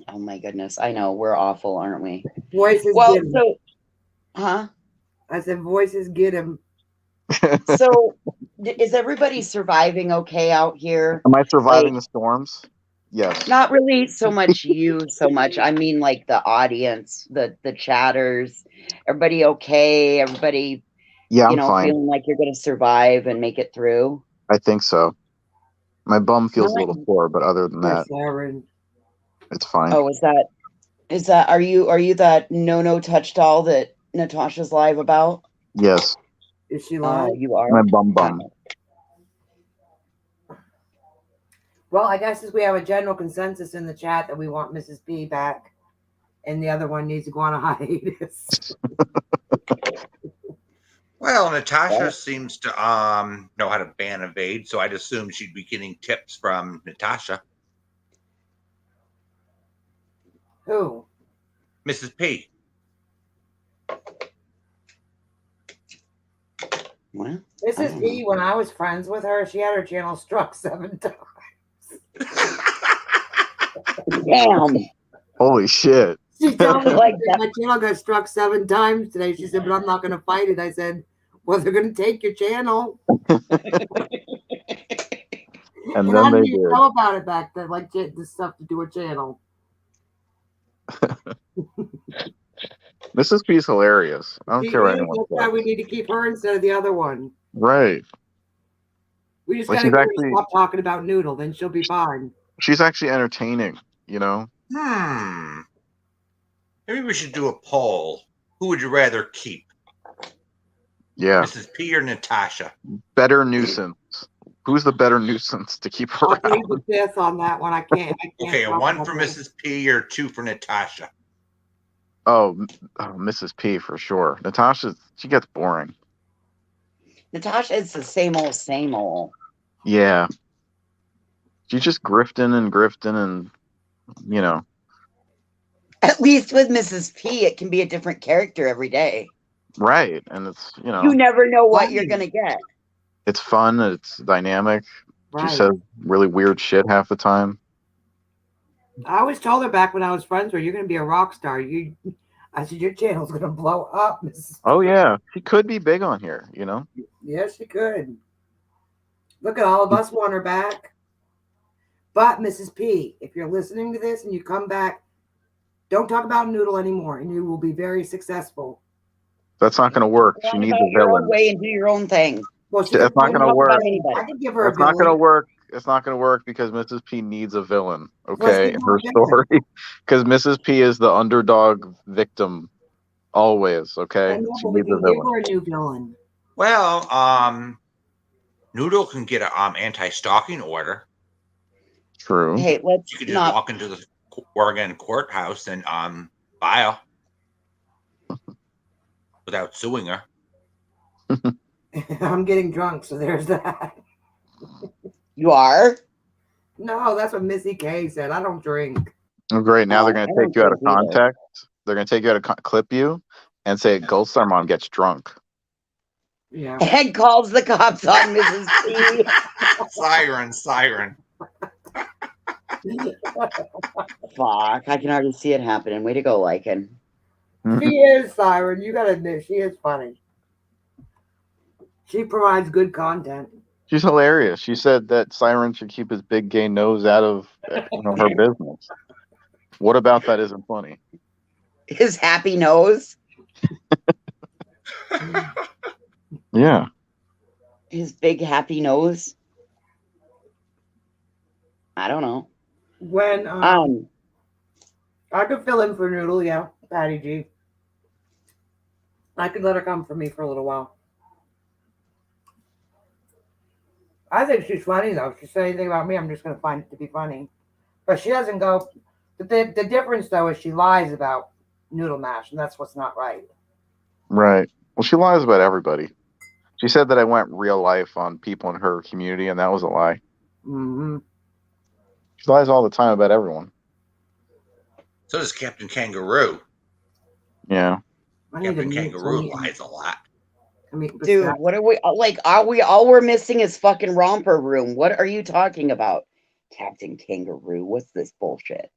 Oh my goodness. I know. We're awful, aren't we?
Voices
Well,
get him.
so, huh?
I said voices get him.
So, is everybody surviving okay out here?
Am I surviving
Like,
the storms? Yes.
not really so much you so much. I mean, like the audience, the chatters. Everybody okay? Everybody,
Yeah, I'm fine.
feeling like you're going to survive and make it through?
I think so. My bum feels a little sore, but other than that, it's fine.
Oh, is that are you that no touch doll that Natasha's live about?
Yes.
Is she live?
Oh, you are.
My bum.
Well, I guess we have a general consensus in the chat that we want Mrs. P back, and the other one needs to go on a hiatus.
well, Natasha seems to know how to ban evade, so I'd assume she'd be getting tips from Natasha.
Who?
Mrs. P.
Well,
Mrs. P, when I was friends with her, she had her channel struck 7 times.
Damn.
Holy shit.
She told me
Like
my channel got struck 7 times today. She said, but I'm not going to fight it. I said, well, they're going to take your channel.
And
And
then
I
they
didn't even
did.
know about it back then, like the stuff to do with channel.
Mrs. P's hilarious. I don't
She
care what
is.
anyone
That's why
says.
we need to keep her instead of the other one.
Right.
We just
Well,
got to
she's
get her
actually-
to stop talking about Noodle, then she'll be fine.
She's actually entertaining, you know?
Maybe we should do a poll. Who would you rather keep?
Yeah.
Mrs. P or Natasha?
Better nuisance. Who's the better nuisance to keep
I'll
around?
plead the fifth on that one. I can't
Okay,
talk
1
about
for
that.
Mrs. P or 2 for Natasha.
Oh, Mrs. P for sure. Natasha, she gets boring.
Natasha, it's the same old.
Yeah. She's just grifting and, you know.
At least with Mrs. P, it can be a different character every day.
Right. And it's, you know.
You never know what you're going to get.
It's fun. It's dynamic.
Right.
She says really weird shit half the time.
I always told her back when I was friends with her, you're going to be a rock star. I said, your channel's going to blow up, Mrs.
Oh, yeah. She could be big on here, you know?
Yes, she could. Look at all of us want her back. But, Mrs. P, if you're listening to this and you come back, don't talk about Noodle anymore, and you will be very successful.
That's not going to work. She
Run
needs
about
a
your own
villain.
way and do your own thing.
Well, she
That's not
Don't
going to
talk
work.
about anybody.
I could give her a
It's not going to
villain.
work. It's not going to work because Mrs. P needs a villain,
Let's
okay,
give
in
her
her
a villain.
story. Because Mrs. P is the underdog victim always,
I
okay?
know,
She
but we
needs a
can give
villain.
her a new villain.
Well, Noodle can get an anti-stalking order.
True.
Hey, let's
You could just
not.
walk into the Oregon courthouse and file without suing her.
I'm getting drunk, so there's that.
You are?
No, that's what Missy K said. I don't drink.
Oh, great. Now they're
Oh,
going
I
to take
don't
you out of
drink either.
context. They're going to take you out of clip you and say Gold Star Mom gets drunk.
Yeah.
And calls the cops on Mrs. P.
Siren.
Fuck, I can already see it happening. Way to go, Lycan.
She is, Siren. You gotta admit, she is funny. She provides good content.
She's hilarious. She said that Siren should keep his big gay nose out of her business. What about that isn't funny?
His happy nose.
Yeah.
His big happy nose. I don't know.
When I could fill in for Noodle, yeah, Patty G. I could let her come for me for a little while. I think she's funny though. If she says anything about me, I'm just gonna find it to be funny. But she doesn't go. The difference though is she lies about Noodle Mash, and that's what's not right.
Right. Well, she lies about everybody. She said that I went real life on people in her community, and that was a lie.
Mm-hmm.
She lies all the time about everyone.
So does Captain Kangaroo.
Yeah.
Captain Kangaroo lies a lot.
Dude, what are we like? Are we all we're missing is fucking Romper Room? What are you talking about, Captain Kangaroo? What's this bullshit?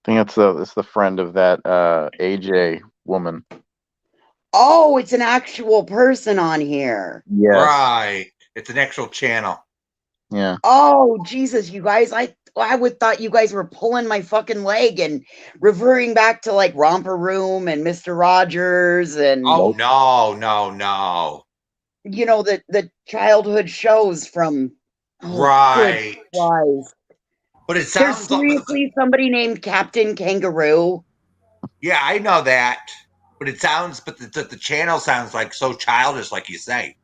I think it's the friend of that AJ woman.
Oh, it's an actual person on here.
Yes.
Right. It's an actual channel.
Yeah.
Oh, Jesus, you guys. I would thought you guys were pulling my fucking leg and reverting back to like Romper Room and Mr. Rogers and
Oh no.
You know, the childhood shows from
right.
Christ.
But it
There's
sounds
seriously somebody named Captain Kangaroo.
Yeah, I know that. But it sounds but the channel sounds like so childish, like you say.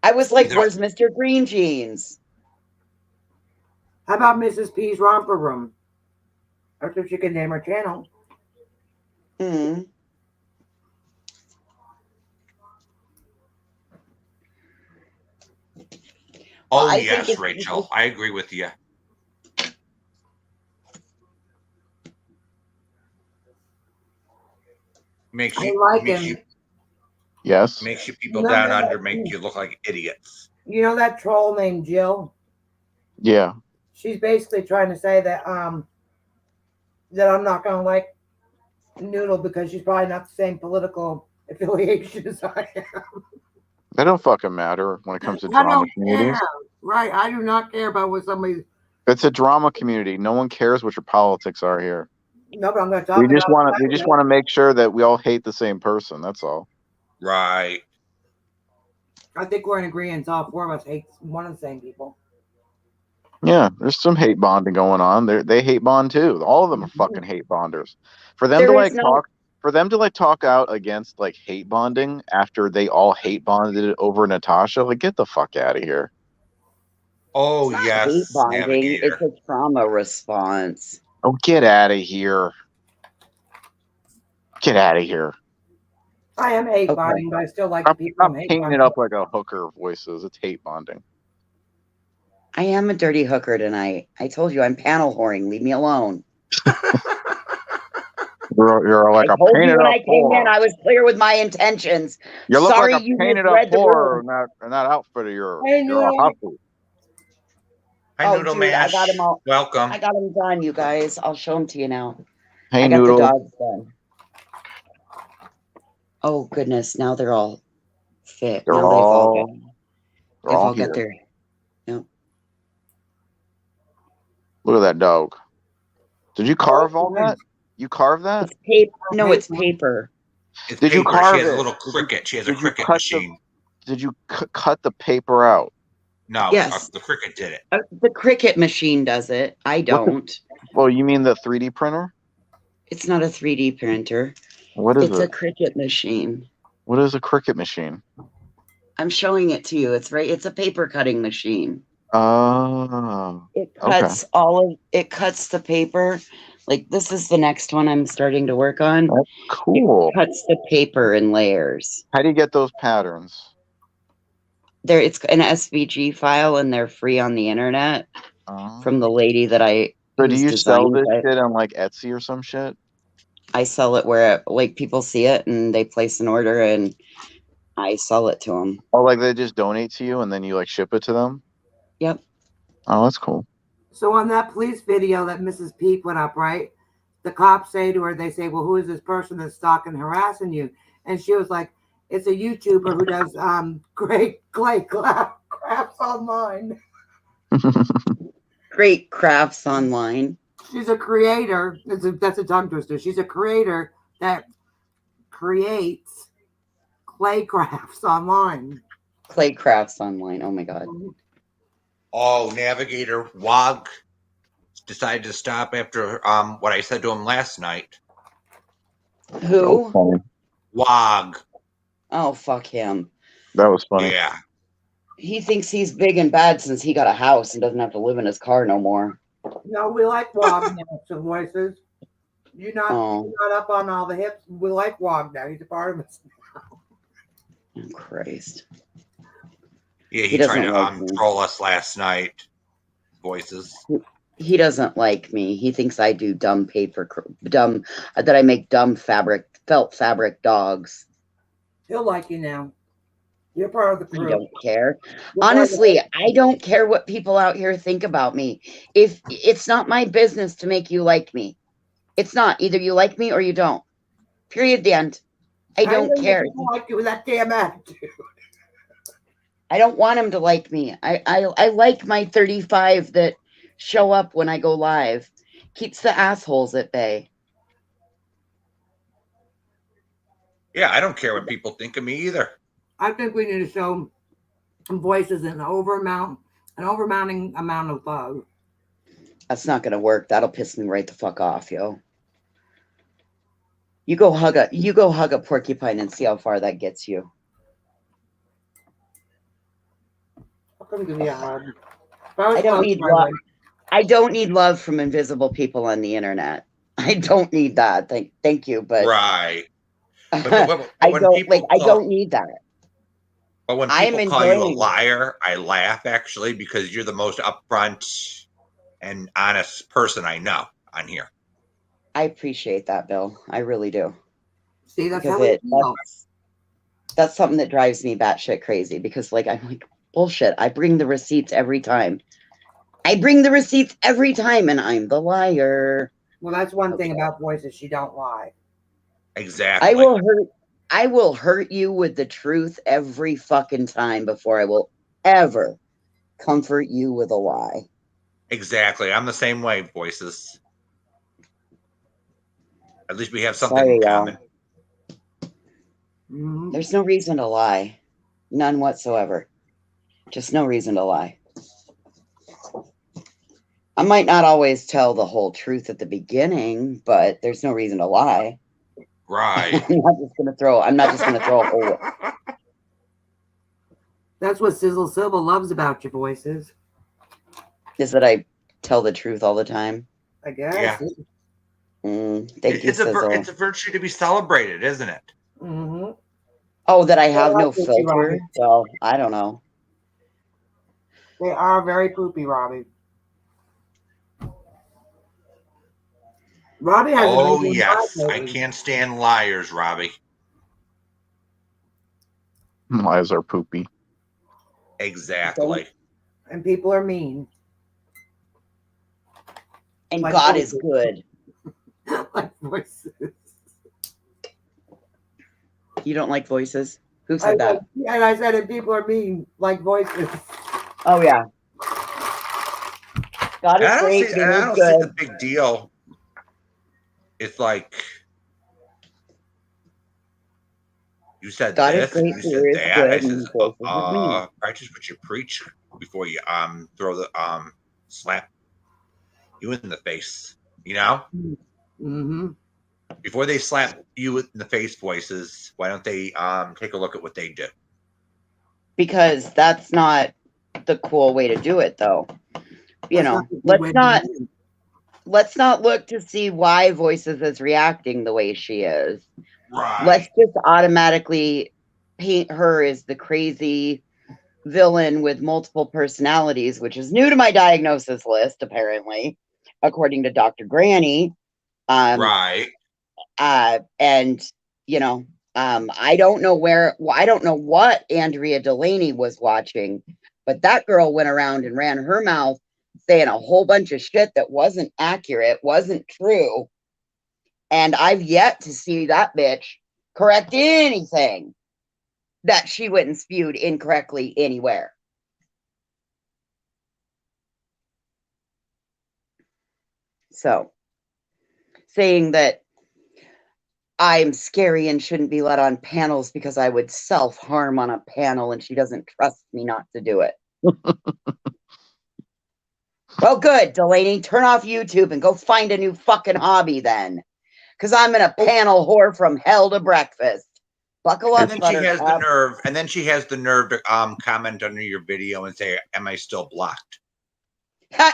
I was like, where's Mr. Green Jeans?
How about Mrs. P's Romper Room? That's what you can name her channel.
Hmm.
Oh, well, yes, Rachel. I agree with you. Makes you
yes.
Makes you people down under make you look like idiots.
You know that troll named Jill?
Yeah.
She's basically trying to say that that I'm not gonna like Noodle because she's probably not the same political affiliation as I am.
That don't fucking matter when it comes to drama communities.
Right. I do not care about what somebody.
It's a drama community. No one cares what your politics are here.
No, but I'm going to talk
we just want to make sure that we all hate the same person. That's all.
Right.
I think we're in agreement. All four of us hate one of the same people.
Yeah, there's some hate bonding going on. They hate bond too. All of them are fucking hate bonders. For them to talk out against like hate bonding after they all hate bonded over Natasha, like get the fuck out of here.
Oh yes,
hate bonding.
Navigator.
It's a trauma response.
Oh, get out of here. Get out of here.
I am hate bonding, but I still like people.
I'm painting it up like a hooker voices. It's hate bonding.
I am a dirty hooker tonight. I told you I'm panel whoring. Leave me alone.
You're like
I
a
told
painted
you when
up
I came
whore.
in, I was clear with my intentions.
You look
Sorry,
like a
you
painted up whore in that outfit of yours. You're a hussy.
Hi, Noodle Mash.
I got him all.
Welcome.
I got him done, you guys. I'll show them to you now.
Hey,
I got
Noodle.
the dogs done. Oh goodness! Now they're all fit.
They've
all
got
their. Yep.
Look at that dog. Did you carve all that? You carve that?
It's paper. No, it's paper.
It's
Did you
paper.
carve
She has
it?
a little cricket. She has a
Did you
cricket
cut the-
machine.
Did you cut the paper out?
No,
Yes.
the cricket did it.
The Cricut machine does it. I don't.
Well, you mean the 3D printer?
It's not a 3D printer.
What is
It's a
it?
Cricut machine.
What is a Cricut machine?
I'm showing it to you. It's right. It's a paper cutting machine.
Oh,
It cuts it cuts the paper. Like this is the next one I'm starting to work on.
that's cool.
It cuts the paper in layers.
How do you get those patterns?
It's an SVG file and they're free on the internet from the lady that I.
So do
who's
you sell
designed
this
it.
shit on like Etsy or some shit?
I sell it where like people see it and they place an order and I sell it to them.
Oh, like they just donate to you and then you like ship it to them?
Yep.
Oh, that's cool.
So on that police video that Mrs. Peak put up, right? The cops say to her, they say, well, who is this person that's stalking and harassing you? And she was like, it's a YouTuber who does great clay crafts online.
Great crafts online.
She's a creator. That's a tongue twister. She's a creator that creates clay crafts online.
Clay crafts online. Oh my God.
Oh, Navigator Wog decided to stop after what I said to him last night.
Who?
Funny.
Wog.
Oh, fuck him.
That was funny.
Yeah.
He thinks he's big and bad since he got a house and doesn't have to live in his car no more.
No, we like Wog now, some voices. You're not up on all the hips. We like Wog now. He's a part of us now.
Oh, Christ.
Yeah,
He
he tried
doesn't like me.
to troll us last night. Voices.
He doesn't like me. He thinks I do dumb that I make dumb felt fabric dogs.
He'll like you now. You're part of the
I
crew.
don't care.
You're part of the
Honestly, I don't care what people out here think about me. If it's not my business to make you like me. It's not. Either you like me or you don't. Period. The end. I don't care.
People like you with that damn attitude.
I don't want him to like me. I like my 35 that show up when I go live. Keeps the assholes at bay.
Yeah, I don't care what people think of me either.
I think we need to show voices an overmounting amount of love.
That's not gonna work. That'll piss me right the fuck off, yo. You go hug a porcupine and see how far that gets you.
I'm gonna give you a hug.
I don't need love. I don't need love from invisible people on the internet. I don't need that. Thank you, but
Right.
I don't need that.
But when people call you a liar, I laugh actually because you're the most upfront and honest person I know on here.
I appreciate that, Bill. I really do.
See, that's how we feel.
That's something that drives me batshit crazy because, like, I'm like, bullshit. I bring the receipts every time. And I'm the liar.
Well, that's one thing about voices. She don't lie.
Exactly.
I will hurt you with the truth every fucking time before I will ever comfort you with a lie.
Exactly. I'm the same way, voices. At least we have something in common.
Mm-hmm.
There's no reason to lie. None whatsoever. Just no reason to lie. I might not always tell the whole truth at the beginning, but there's no reason to lie.
Right.
I'm not just gonna throw a whole.
That's what Sizzle Silva loves about your voices.
Is that I tell the truth all the time.
I guess.
Yeah.
Thank you,
It's
Sizzle.
a virtue to be celebrated, isn't it?
Mm-hmm.
Oh, that I have no
Poopy,
filter?
Robbie.
Well, I don't know.
They are very poopy, Robbie. Robbie has
Oh, yes. I can't stand liars, Robbie.
Lies are poopy.
Exactly.
And people are mean.
And
Like
God
voices.
is good.
Like voices.
You don't like voices? Who said that?
And I said, and people are mean, like voices.
Oh, yeah. God is
I don't
great.
see
God is
the
good.
big deal. it's like you said
God is
this, and
great,
you
fear
said
is
that. I
good,
says,
and voices is me.
practice what you preach before you throw the slap you in the face. You know,
Mm-hmm.
before they slap you in the face, voices. Why don't they take a look at what they do?
Because that's not the cool way to do it, though. You
That's
know,
not the good way to do it.
let's not look to see why Voices is reacting the way she is.
Right.
Let's just automatically paint her as the crazy villain with multiple personalities, which is new to my diagnosis list, apparently, according to Dr. Granny.
Right.
And you know, I don't know what Andrea Delaney was watching, but that girl went around and ran her mouth saying a whole bunch of shit that wasn't accurate, wasn't true. And I've yet to see that bitch correct anything that she went and spewed incorrectly anywhere. So, saying that I'm scary and shouldn't be let on panels because I would self-harm on a panel and she doesn't trust me not to do it. Well, good, Delaney. Turn off YouTube and go find a new fucking hobby then. Because I'm in a panel whore from hell to breakfast. Buckle up,
And then she has the
Buttercup.
nerve. And then she has the nerve to comment under your video and say, "Am I still blocked?"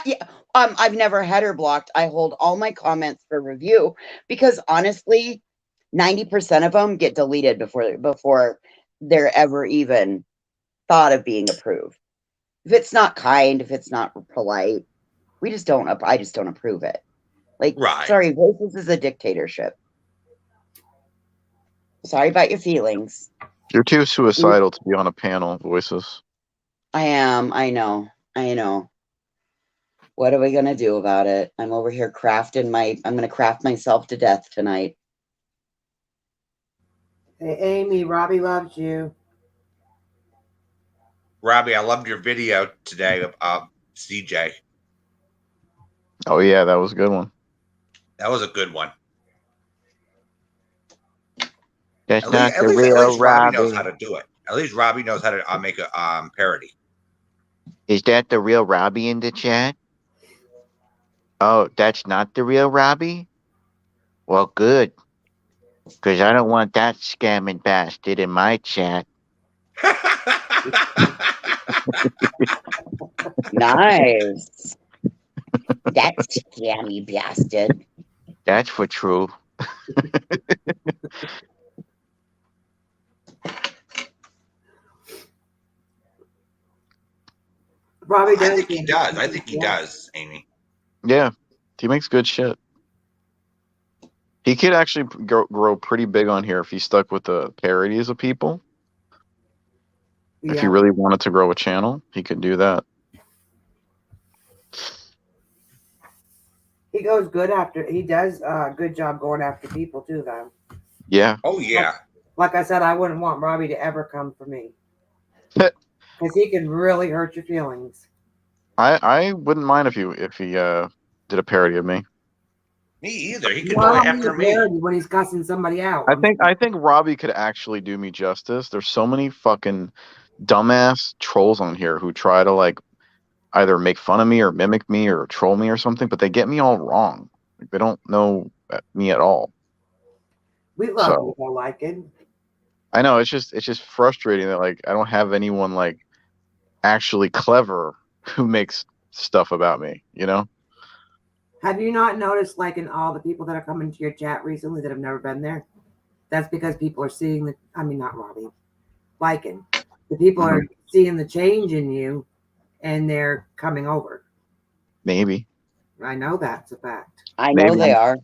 Yeah, I've never had her blocked. I hold all my comments for review because honestly, 90% of them get deleted before they're ever even thought of being approved. If it's not kind, if it's not polite, I just don't approve it. Like,
Right.
sorry, Voices is a dictatorship. Sorry about your feelings.
You're too suicidal to be on a panel, Voices.
I am. I know. What are we going to do about it? I'm over here I'm going to craft myself to death tonight.
Hey, Amy, Robbie loves you.
Robbie, I loved your video today of CJ.
Oh yeah, that was a good one.
That was a good one.
That's
At
not the
least
real
Robbie knows
Robbie.
how to do it. At least Robbie knows how to make a parody.
Is that the real Robbie in the chat? Oh, that's not the real Robbie? Well, good. Because I don't want that scamming bastard in my chat.
Nice. That's scammy bastard.
That's for true.
Robbie
I
does.
think he does. I think he does, Amy.
Yeah, he makes good shit. He could actually grow pretty big on here if he stuck with the parodies of people.
Yeah.
If he really wanted to grow a channel, he could do that.
He goes good after. He does a good job going after people too, though.
Yeah.
Oh yeah.
Like I said, I wouldn't want Robbie to ever come for me because he can really hurt your feelings.
I wouldn't mind if he did a parody of me.
Me either. He could
Well,
go
I don't
after
need a
me.
parody when he's cussing somebody out.
I think Robbie could actually do me justice. There's so many fucking dumbass trolls on here who try to like either make fun of me or mimic me or troll me or something, but they get me all wrong. Like, they don't know me at all.
We love people like it.
I know it's just frustrating that like I don't have anyone like actually clever who makes stuff about me, you know?
Have you not noticed, like, in all the people that are coming to your chat recently that have never been there? That's because people are seeing the. I mean, not Robbie, liking. The people are seeing the change in you, and they're coming over.
Maybe.
I know that's a fact.
I know they are.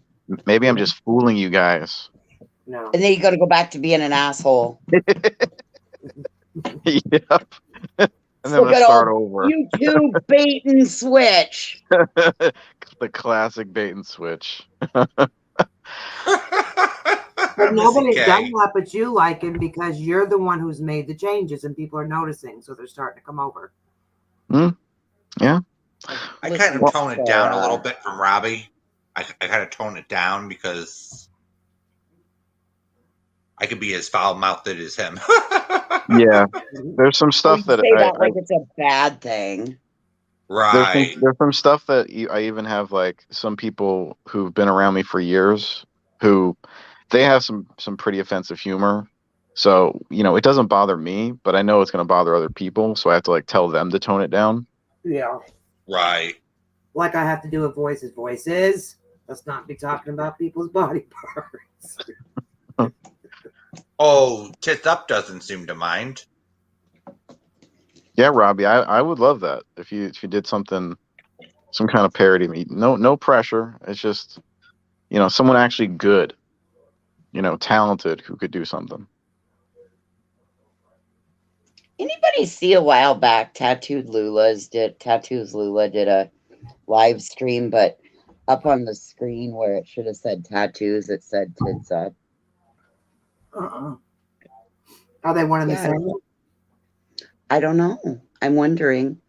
Maybe I'm just fooling you guys.
No.
And then you got to go back to being an asshole.
Yep. And then
Look
let's
at
start
all
over.
YouTube bait and switch.
The classic bait and switch.
But nobody's done that but you, like him, because you're the one who's made the changes and people are noticing, so they're starting to come over.
Yeah.
I kind of tone it down a little bit from Robbie. I kind of tone it down because I could be as foul mouthed as him.
Yeah, there's some
Well,
stuff
you
that
say that like it's a bad thing.
Right.
there's some stuff that I even have like some people who've been around me for years who they have some pretty offensive humor. So, it doesn't bother me, but I know it's going to bother other people, so I have to like tell them to tone it down.
Yeah.
Right.
Like I have to do with voices. Voices. Let's not be talking about people's body parts.
Oh, Tits Up doesn't seem to mind.
Yeah, Robbie, I would love that if you did something, some kind of parody. No pressure. It's just, someone actually good, talented who could do something.
Anybody see a while back Tattoos Lula did a live stream, but up on the screen where it should have said tattoos, it said Tits Up.
Are they one and the same?
I don't know. I'm wondering.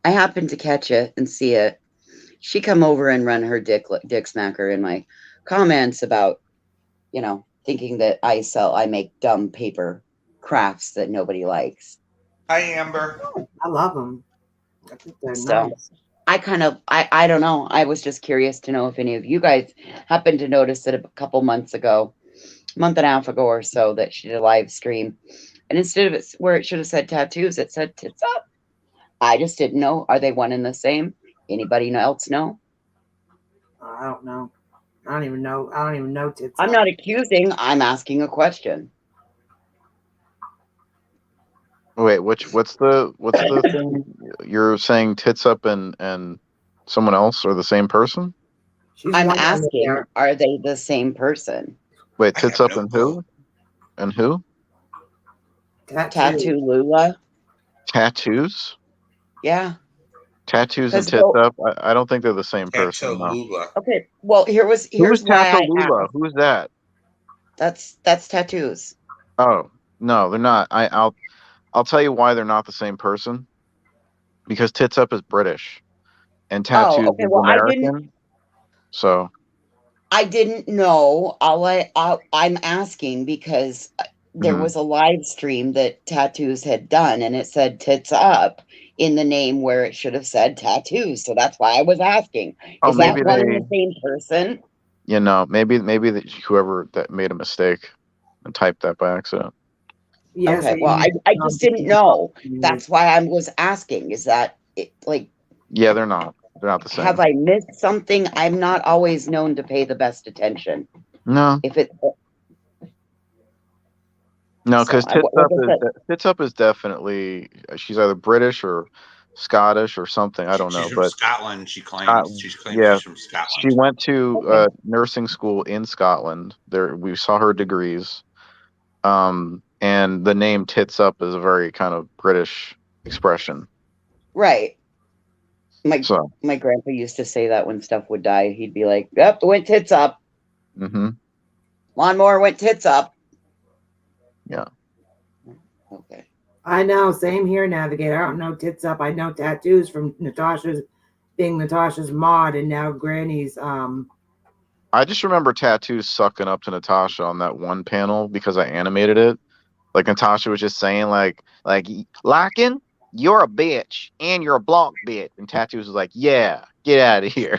I happened to catch it and see it. She come over and run her dick smacker in my comments about, thinking that I make dumb paper crafts that nobody likes.
Hi, Amber.
I love them. I think they're
So
nice.
I don't know. I was just curious to know if any of you guys happened to notice it a couple months ago, month and a half ago or so, that she did a live stream. And instead of it where it should have said tattoos, it said Tits Up. I just didn't know. Are they one and the same? Anybody else know?
I don't know. I don't even know Tits
I'm
Up.
not accusing. I'm asking a question.
Wait, what's the thing you're saying? Tits Up and someone else are the same person?
I'm asking, are they the same person?
Wait,
I
Tits
have
Up
no
and
clue.
who? And who?
Tattoo Lula?
Tattoos?
Yeah.
Tattoos and
Because
Tits Up? I don't think they're the same person. No.
Tattalula.
okay, well here's
Who's
why I
Tattalula?
asked.
Who's that?
That's tattoos.
Oh, no, they're not. I'll tell you why they're not the same person. Because Tits Up is British and
Oh,
Tattoos
okay.
is
Well,
American. So
I didn't know. I'm asking because there was a live stream that Tattoos had done, and it said Tits Up in the name where it should have said Tattoos. So that's why I was asking. Is that
maybe
one and the same person?
maybe whoever that made a mistake and typed that by accident.
Yes.
Okay. Well, I just didn't know. That's why I was asking. Is that it, like?
Yeah, they're not. They're not the same.
Have I missed something? I'm not always known to pay the best attention.
No.
If it.
No, because Tits Up is definitely, she's either British or Scottish or something. I don't know.
She's from
But
Scotland. She claims. She's from Scotland.
She went to nursing school in Scotland. There, we saw her degrees. And the name Tits Up is a very kind of British expression.
Right. My grandpa used to say that when stuff would die, he'd be like, "Yep, it went tits up."
Mm-hmm.
Lawnmower went tits up.
Yeah.
Okay.
I know. Same here, Navigator. I don't know Tits Up. I know Tattoos from being Natasha's mod, and now Granny's.
I just remember Tattoos sucking up to Natasha on that one panel because I animated it. Like Natasha was just saying, like Larkin, you're a bitch and you're a block bitch, and Tattoos was like, yeah, get out of here.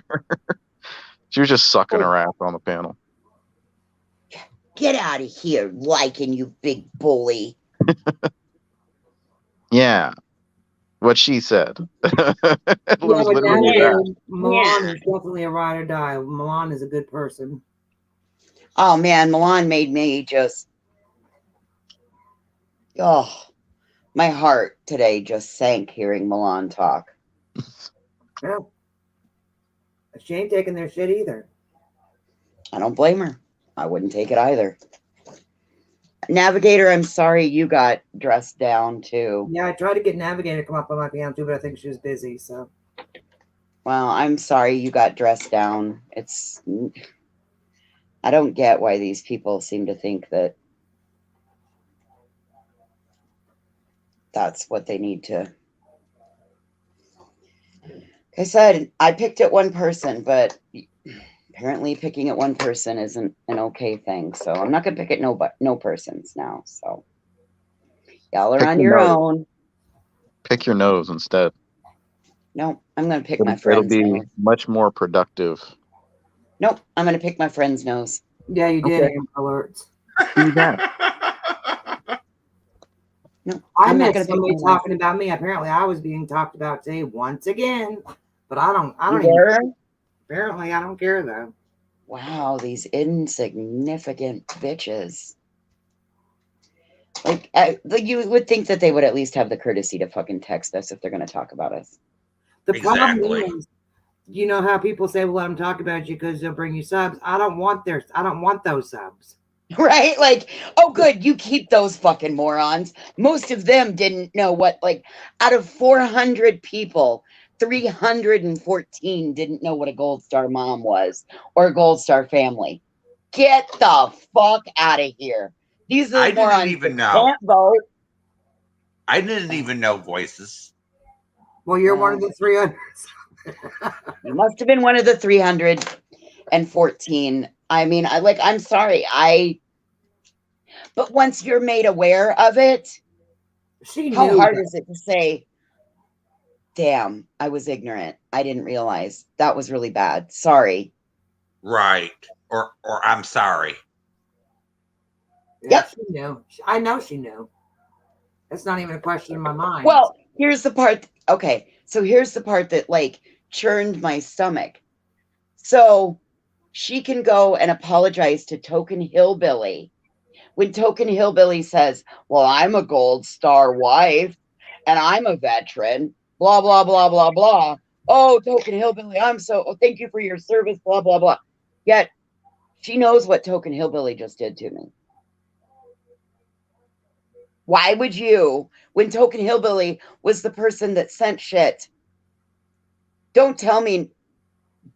She was just sucking her ass on the panel.
Get out of here, Larkin, you big bully.
Yeah, what she said. It was
but
literally that.
Milan is definitely a ride or die. Milan is a good person.
Oh man, Milan made me just. Oh, my heart today just sank hearing Milan talk.
Yeah. She ain't taking their shit either.
I don't blame her. I wouldn't take it either. Navigator, I'm sorry you got dressed down too.
Yeah, I tried to get Navigator to come up on my piano too, but I think she was busy. So.
Well, I'm sorry you got dressed down. I don't get why these people seem to think that that's what they need to. Like I said, I picked at one person, but apparently picking at one person isn't an okay thing. So I'm not gonna pick at no persons now. So y'all are
Pick
on
your
your
nose.
own.
Pick your nose instead.
No, I'm gonna pick my
It'll
friend's
be
nose.
much more productive.
Nope, I'm gonna pick my friend's nose.
Yeah, you did.
Okay.
Amber Alerts.
Do that.
No,
I
I'm not
met
gonna pick
somebody
my nose.
talking about me. Apparently, I was being talked about today once again. But I don't
You
even.
were?
Apparently, I don't care though.
Wow, these insignificant bitches. Like you would think that they would at least have the courtesy to fucking text us if they're going to talk about us.
The problem
Exactly.
is, you know how people say, "Well, let them talk about you because they'll bring you subs." I don't want those subs.
Right? Like, oh, good, you keep those fucking morons. Most of them didn't know what, like, out of 400 people, 314 didn't know what a Gold Star mom was or a Gold Star family. Get the fuck out of here. These are
I
the
didn't
morons
even
that
know.
can't vote.
I didn't even know voices.
Well, you're one of the 300.
You must have been one of the 314. I mean, I'm sorry. But once you're made aware of it,
She
how
knew
hard
that.
is it to say, damn, I was ignorant. I didn't realize that was really bad. Sorry.
Right. Or I'm sorry.
Yeah,
Yep.
she knew. I know she knew. That's not even a question in my mind.
Well, here's the part. Okay. So here's the part that like churned my stomach. So she can go and apologize to Token Hillbilly when Token Hillbilly says, well, I'm a Gold Star wife and I'm a veteran, blah, blah, blah, blah, blah. Oh, Token Hillbilly, thank you for your service, blah, blah, blah. Yet she knows what Token Hillbilly just did to me. Why would you, when Token Hillbilly was the person that sent shit? Don't tell me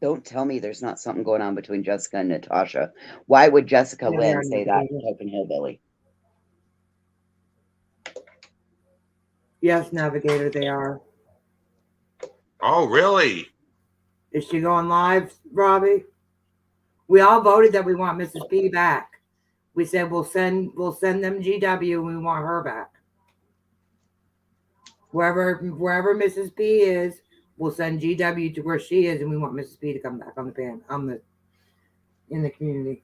there's not something going on between Jessica and Natasha. Why would Jessica
Yeah,
Lynn
they're
say that to
navigator.
Token Hillbilly?
Yes, Navigator, they are.
Oh, really?
Is she going live, Robbie? We all voted that we want Mrs. P back. We said we'll send them GW and we want her back. Wherever Mrs. P is, we'll send GW to where she is, and we want Mrs. P to come back on the band in the community.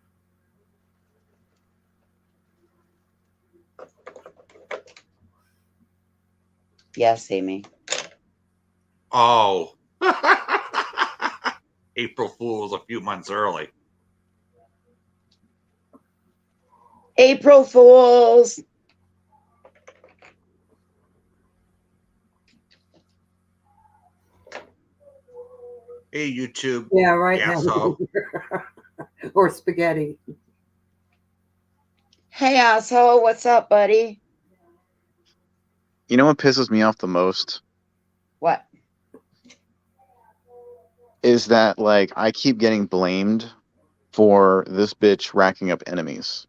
Yes, Amy.
Oh. April Fool's a few months early.
April Fools.
Hey, YouTube.
Yeah, right.
Asshole.
Or spaghetti.
Hey, asshole. What's up, buddy?
You know what pisses me off the most?
What?
Is that like I keep getting blamed for this bitch racking up enemies.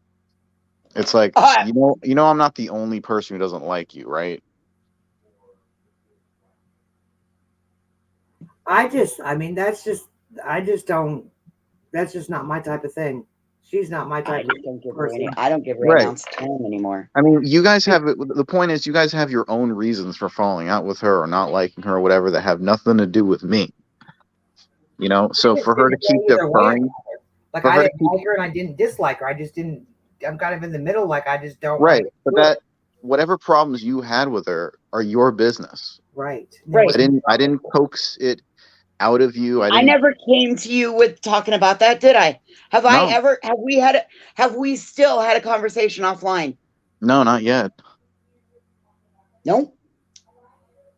It's like you know I'm not the only person who doesn't like you, right?
That's just not my type of thing. She's not my type of person.
I don't give her
Right.
an ounce of time anymore.
I mean, you guys have the point is you guys have your own reasons for falling out with her or not liking her or whatever that have nothing to do with me. You know, so for her to keep deferring,
like I didn't like her and I didn't dislike her. I'm kind of in the middle. Like I just don't.
Right, but that whatever problems you had with her are your business.
Right.
Right.
I didn't coax it out of you.
I never came to you with talking about that, did I? Have we still had a conversation offline?
No, not yet.
No,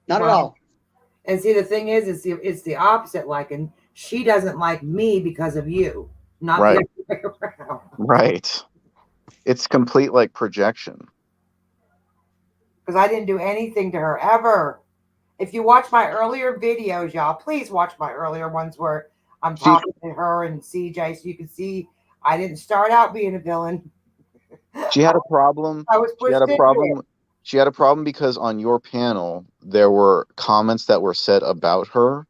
not at all.
And see, the thing is it's the opposite. Like, and she doesn't like me because of you, not the other way around.
Right. It's complete like projection.
Because I didn't do anything to her ever. If you watch my earlier videos, y'all, please watch my earlier ones where I'm talking to her and CJ, so you can see I didn't start out being a villain.
She had a problem.
I was pushed
She had a
into
problem.
it.
She had a problem because on your panel there were comments that were said about her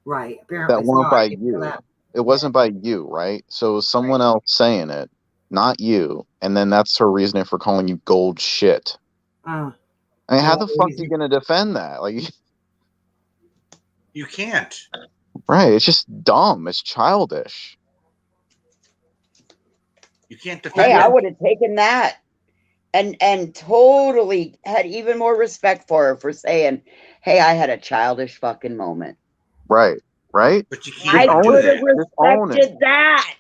Right. Apparently
that weren't by you. it wasn't by you, right? So it was someone else saying it, not you. And then that's her reasoning for calling you gold shit.
Uh,
I mean, how
Yeah,
the fuck are
easy.
you gonna defend that? Like,
You can't.
right? It's just dumb. It's childish.
You can't defend
Hey, I
it.
would have taken that and totally had even more respect for her for saying, "Hey, I had a childish fucking moment."
Right? Right?
But you
I
can't do
could have
that.
Just own it.
respected that.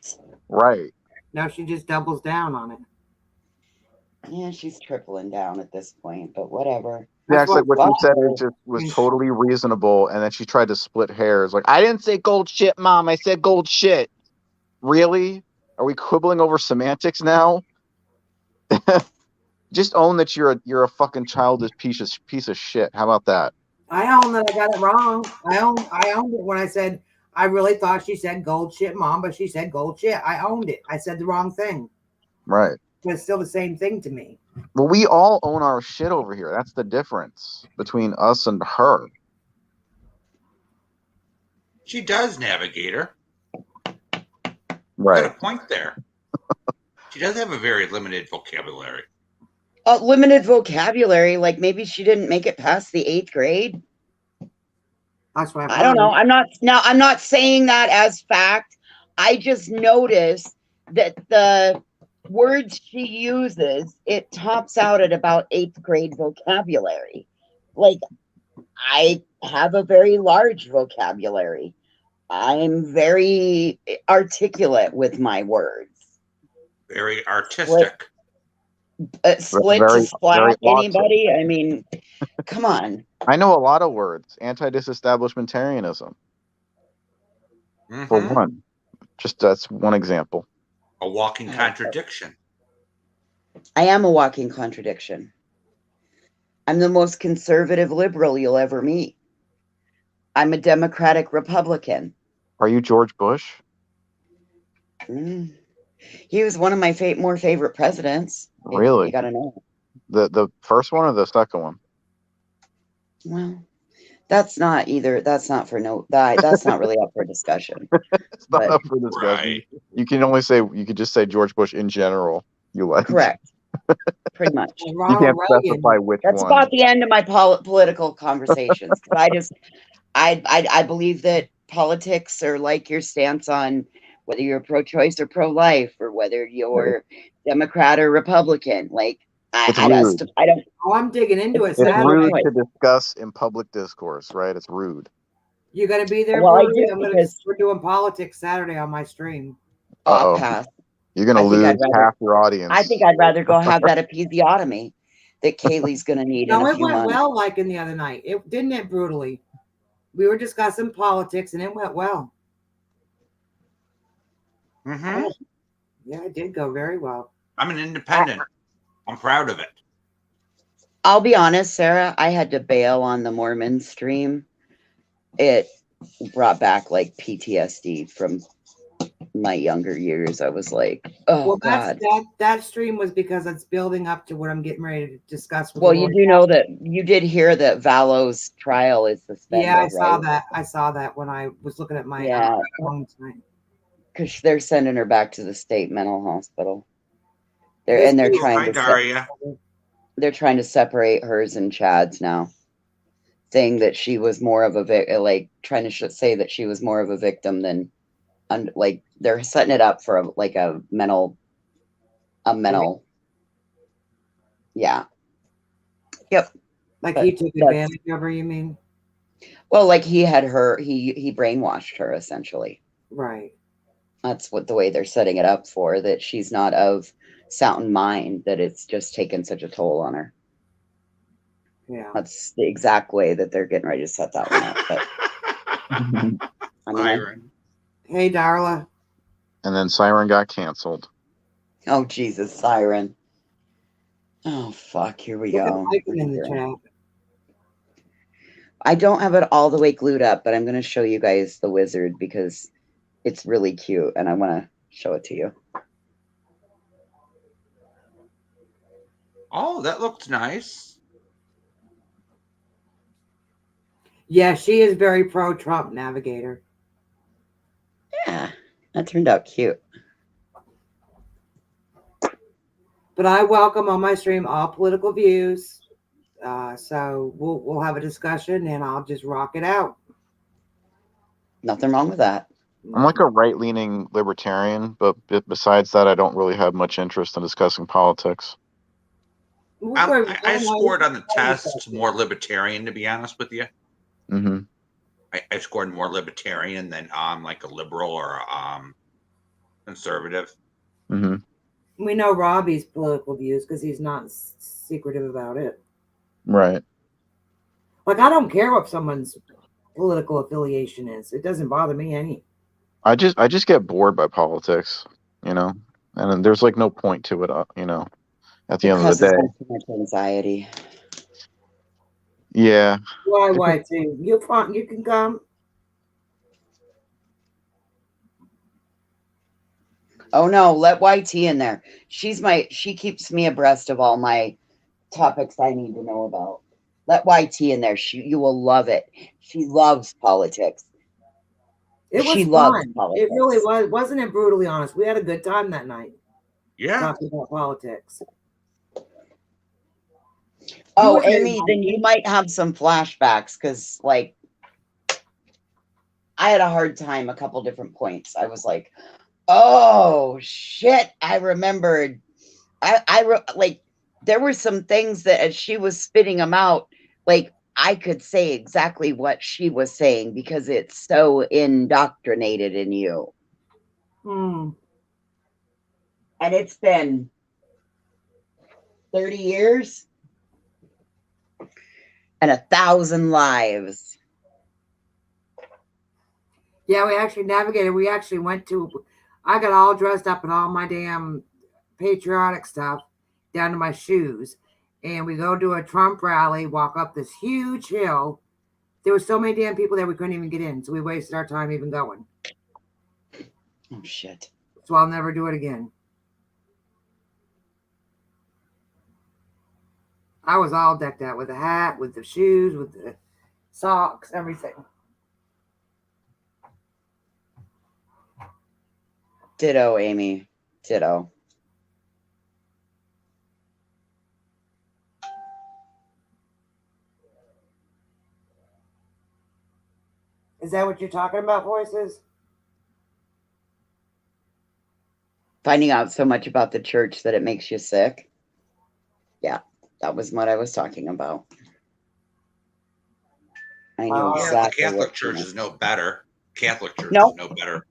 Right.
now she just doubles down on it.
Yeah, she's tripling down at this point, but whatever.
Yeah,
That's
it's like what
fuck
you said
her.
is just was totally reasonable, and then she tried to split hairs. Like, I didn't say gold shit, Mom. I said gold shit. Really? Are we quibbling over semantics now? Just own that you're a fucking childish piece of shit. How about that?
I own that I got it wrong. I owned it when I said I really thought she said gold shit, Mom, but she said gold shit. I owned it. I said the wrong thing,
Right.
but it's still the same thing to me.
Well, we all own our shit over here. That's the difference between us and her.
She does, Navigator.
Right.
Got a point there. She does have a very limited vocabulary.
Limited vocabulary, like maybe she didn't make it past the 8th grade.
That's what
I don't know. I'm not saying that as fact. I just noticed that the words she uses, it tops out at about 8th grade vocabulary. Like, I have a very large vocabulary. I'm very articulate with my words.
Very artistic.
Split
Very,
to splat
very awesome.
anybody? I mean, come on.
I know a lot of words. Anti-disestablishmentarianism, for
Mhm.
one. Just that's one example.
A walking contradiction.
I am a walking contradiction. I'm the most conservative liberal you'll ever meet. I'm a Democratic Republican.
Are you George Bush?
He was one of my more favorite presidents.
Really?
You gotta know.
The first one or the second one?
Well, that's not either. That's not for that's not really up for discussion.
It's not
But-
up for discussion.
Right.
You could just say George Bush in general. You like
Correct. Pretty much.
And
You
Ronald
can't
Reagan.
specify which
That's
one.
about the end of my political conversations. 'Cause I believe that politics are like your stance on whether you're pro-choice or pro-life, or whether you're Democrat or Republican. Like, I don't.
Oh, I'm digging into it
It's
Saturday.
rude
Saturday.
to discuss in public discourse, right? It's rude.
You got to be there.
Well, I
Brody.
do, because
we're doing politics Saturday on my stream.
I'll
Uh-oh.
pass.
You're gonna
I think
lose
I'd rather-
half your audience.
I think I'd rather go have that episiotomy that Kaylee's going to need in
No,
a
it
few
went
months.
well. Like in the other night, it didn't it brutally. We were discussing politics, and it went well.
Mhm.
Yeah, it did go very well.
I'm an independent. I'm proud of it.
I'll be honest, Sarah, I had to bail on the Mormon stream. It brought back like PTSD from my younger years. I was like, oh,
Well,
God.
that stream was because it's building up to what I'm getting ready to discuss. With
Well,
the
you
Lord.
do know that you did hear that Valo's trial is suspended.
Yeah, I saw
right?
that. I saw that when I was looking at my
Yeah.
phone tonight.
Because they're sending her back to the state mental hospital. They're
Oh,
trying
hi,
to
Daria.
they're trying to separate hers and Chad's now, saying that she was more of a trying to say that she was more of a victim than, like, they're setting it up for a mental, yeah, yep.
Like
But
he took
that's-
advantage of her, you mean?
Well, like he had her, he brainwashed her essentially.
Right.
That's what the way they're setting it up for, that she's not of sound mind, that it's just taken such a toll on her.
Yeah.
That's the exact way that they're getting ready to set that one up. But I mean,
Siren.
Hey, Darla.
And then Siren got canceled.
oh Jesus, Siren. Oh fuck, here we
Look at
go.
Michael in the chat.
I don't have it all the way glued up, but I'm going to show you guys the wizard because it's really cute and I want to show it to you.
Oh, that looks nice.
Yeah, she is very pro-Trump navigator.
Yeah. That turned out cute.
But I welcome on my stream all political views. So we'll have a discussion and I'll just rock it out.
Nothing wrong with that.
I'm like a right-leaning libertarian, but besides that, I don't really have much interest in discussing politics.
I scored on the test more libertarian, to be honest with you.
Mm-hmm.
I scored more libertarian than like a liberal or conservative.
Mm-hmm.
We know Robbie's political views because he's not secretive about it.
Right.
Like, I don't care what someone's political affiliation is. It doesn't bother me any.
I just get bored by politics, you know, and there's like no point to it, you know, at the end of the day.
Too much anxiety.
Yeah.
Why too? You can come.
Oh no, let YT in there. She keeps me abreast of all my topics I need to know about. Let YT in there. You will love it. She loves politics.
It was fun. It really was. Wasn't it brutally honest? We had a good time that night.
Yeah.
Talking about politics.
Oh, Amy, then you might have some flashbacks because, like, I had a hard time a couple different points. I was like, oh, shit, I remembered. Like, there were some things that as she was spitting them out, like, I could say exactly what she was saying because it's so indoctrinated in you.
Hmm.
And it's been 30 years and 1,000 lives.
Yeah, we actually navigated. We actually went to, I got all dressed up in all my damn patriotic stuff down to my shoes. And we go to a Trump rally, walk up this huge hill. There were so many damn people there we couldn't even get in. So we wasted our time even going.
Oh, shit.
So I'll never do it again. I was all decked out with a hat, with the shoes, with the socks, everything.
Ditto, Amy. Ditto.
Is that what you're talking about, Voices?
Finding out so much about the church that it makes you sick. Yeah, that was what I was talking about. I knew exactly.
The Catholic Church is no better. Catholic Church
Nope.
is no better.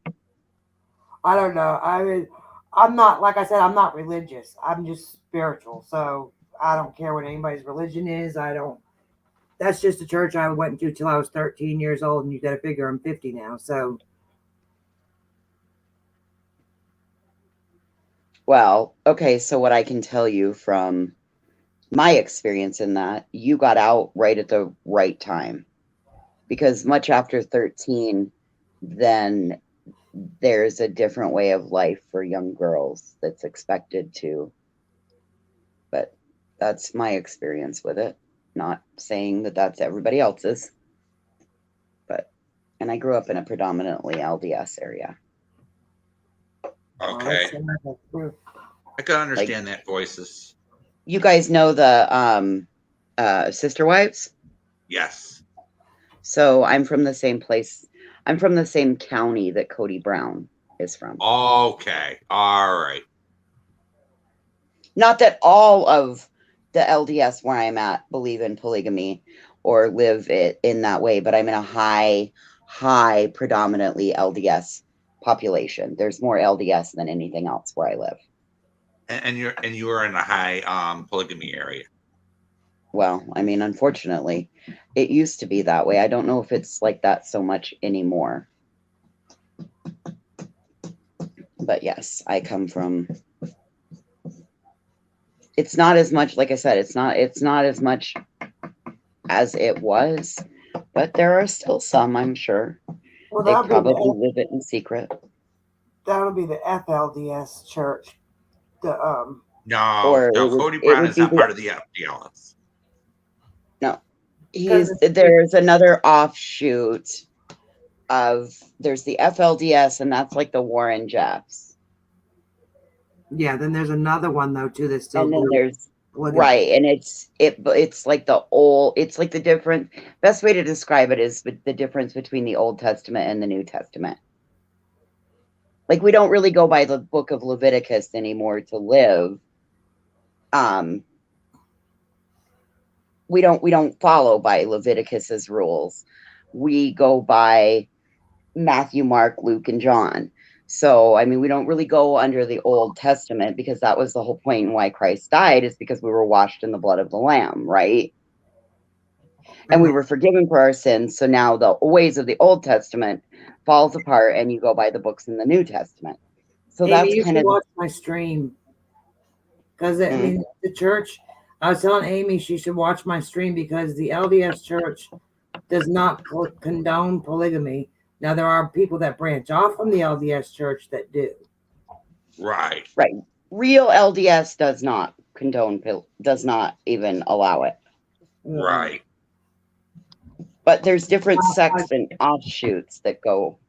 I don't know. I mean, I'm not, like I said, I'm not religious. I'm just spiritual. So I don't care what anybody's religion is. That's just a church I went to till I was 13 years old, and you got to figure I'm 50 now. So,
well, okay. So what I can tell you from my experience in that, you got out right at the right time, because much after 13, then there's a different way of life for young girls that's expected to. But that's my experience with it. Not saying that that's everybody else's, and I grew up in a predominantly LDS area.
Okay. I can understand that, Voices.
You guys know the Sister Wives?
Yes.
So I'm from the same place. I'm from the same county that Cody Brown is from.
Okay. All right.
Not that all of the LDS where I'm at believe in polygamy or live it in that way, but I'm in a high predominantly LDS population. There's more LDS than anything else where I live.
And you are in a high polygamy area.
Well, I mean, unfortunately, it used to be that way. I don't know if it's like that so much anymore. But yes, I come from. It's not as much, like I said, it's not as much as it was, but there are still some, I'm sure.
Well,
they probably live it in secret.
That'll be the FLDS church.
No, Cody Brown is not part of the FDLS.
No, there's another offshoot there's the FLDS, and that's like the Warren Jeffs.
Yeah, then there's another one though too that's still
And then
blue.
there's
What is
right, and it's like the old. It's like the different. Best way to describe it is the difference between the Old Testament and the New Testament. Like we don't really go by the book of Leviticus anymore to live. We don't follow by Leviticus's rules. We go by Matthew, Mark, Luke, and John. So, I mean, we don't really go under the Old Testament because that was the whole point why Christ died, is because we were washed in the blood of the Lamb, right? And we were forgiven for our sins. So now the ways of the Old Testament falls apart and you go by the books in the New Testament. So
Amy,
that's
you
kind
should
of
watch my stream. Because I mean, the church, I was telling Amy she should watch my stream because the LDS church does not condone polygamy. Now, there are people that branch off from the LDS church that do.
Right.
right. Real LDS does not condone, does not even allow it.
Right.
But there's different sects and offshoots that go.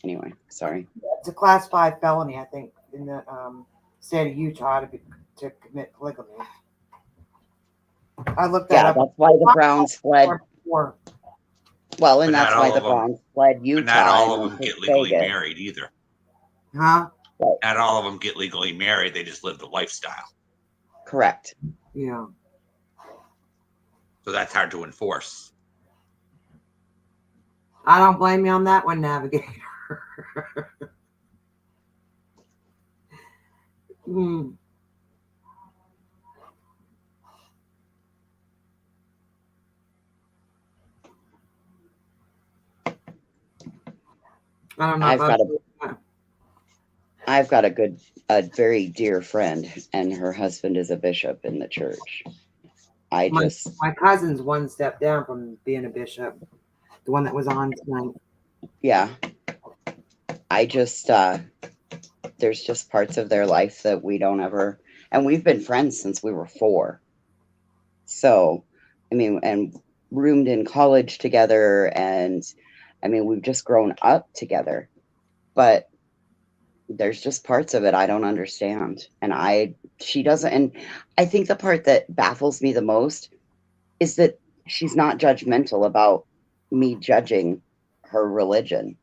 Anyway, sorry.
It's a class 5 felony, I think, in the state of Utah to commit polygamy. I looked that
Yeah,
up.
that's why the Browns fled.
Well,
and
But
that's
not
why
all
the
of them-
Browns fled Utah.
But not all of
and
them get
to
legally
Vegas.
married either.
Huh?
Not all of them get legally married. They just live the lifestyle.
Correct.
Yeah.
So that's hard to enforce.
I don't blame you on that one, Navigator. Hmm. I don't know.
I've got a very dear friend, and her husband is a bishop in the church.
My cousin's one step down from being a bishop, the one that was on tonight.
Yeah. There's just parts of their life that we don't ever, and we've been friends since we were 4. So, I mean, and roomed in college together, and I mean, we've just grown up together, but there's just parts of it I don't understand. And she doesn't. And I think the part that baffles me the most is that she's not judgmental about me judging her religion.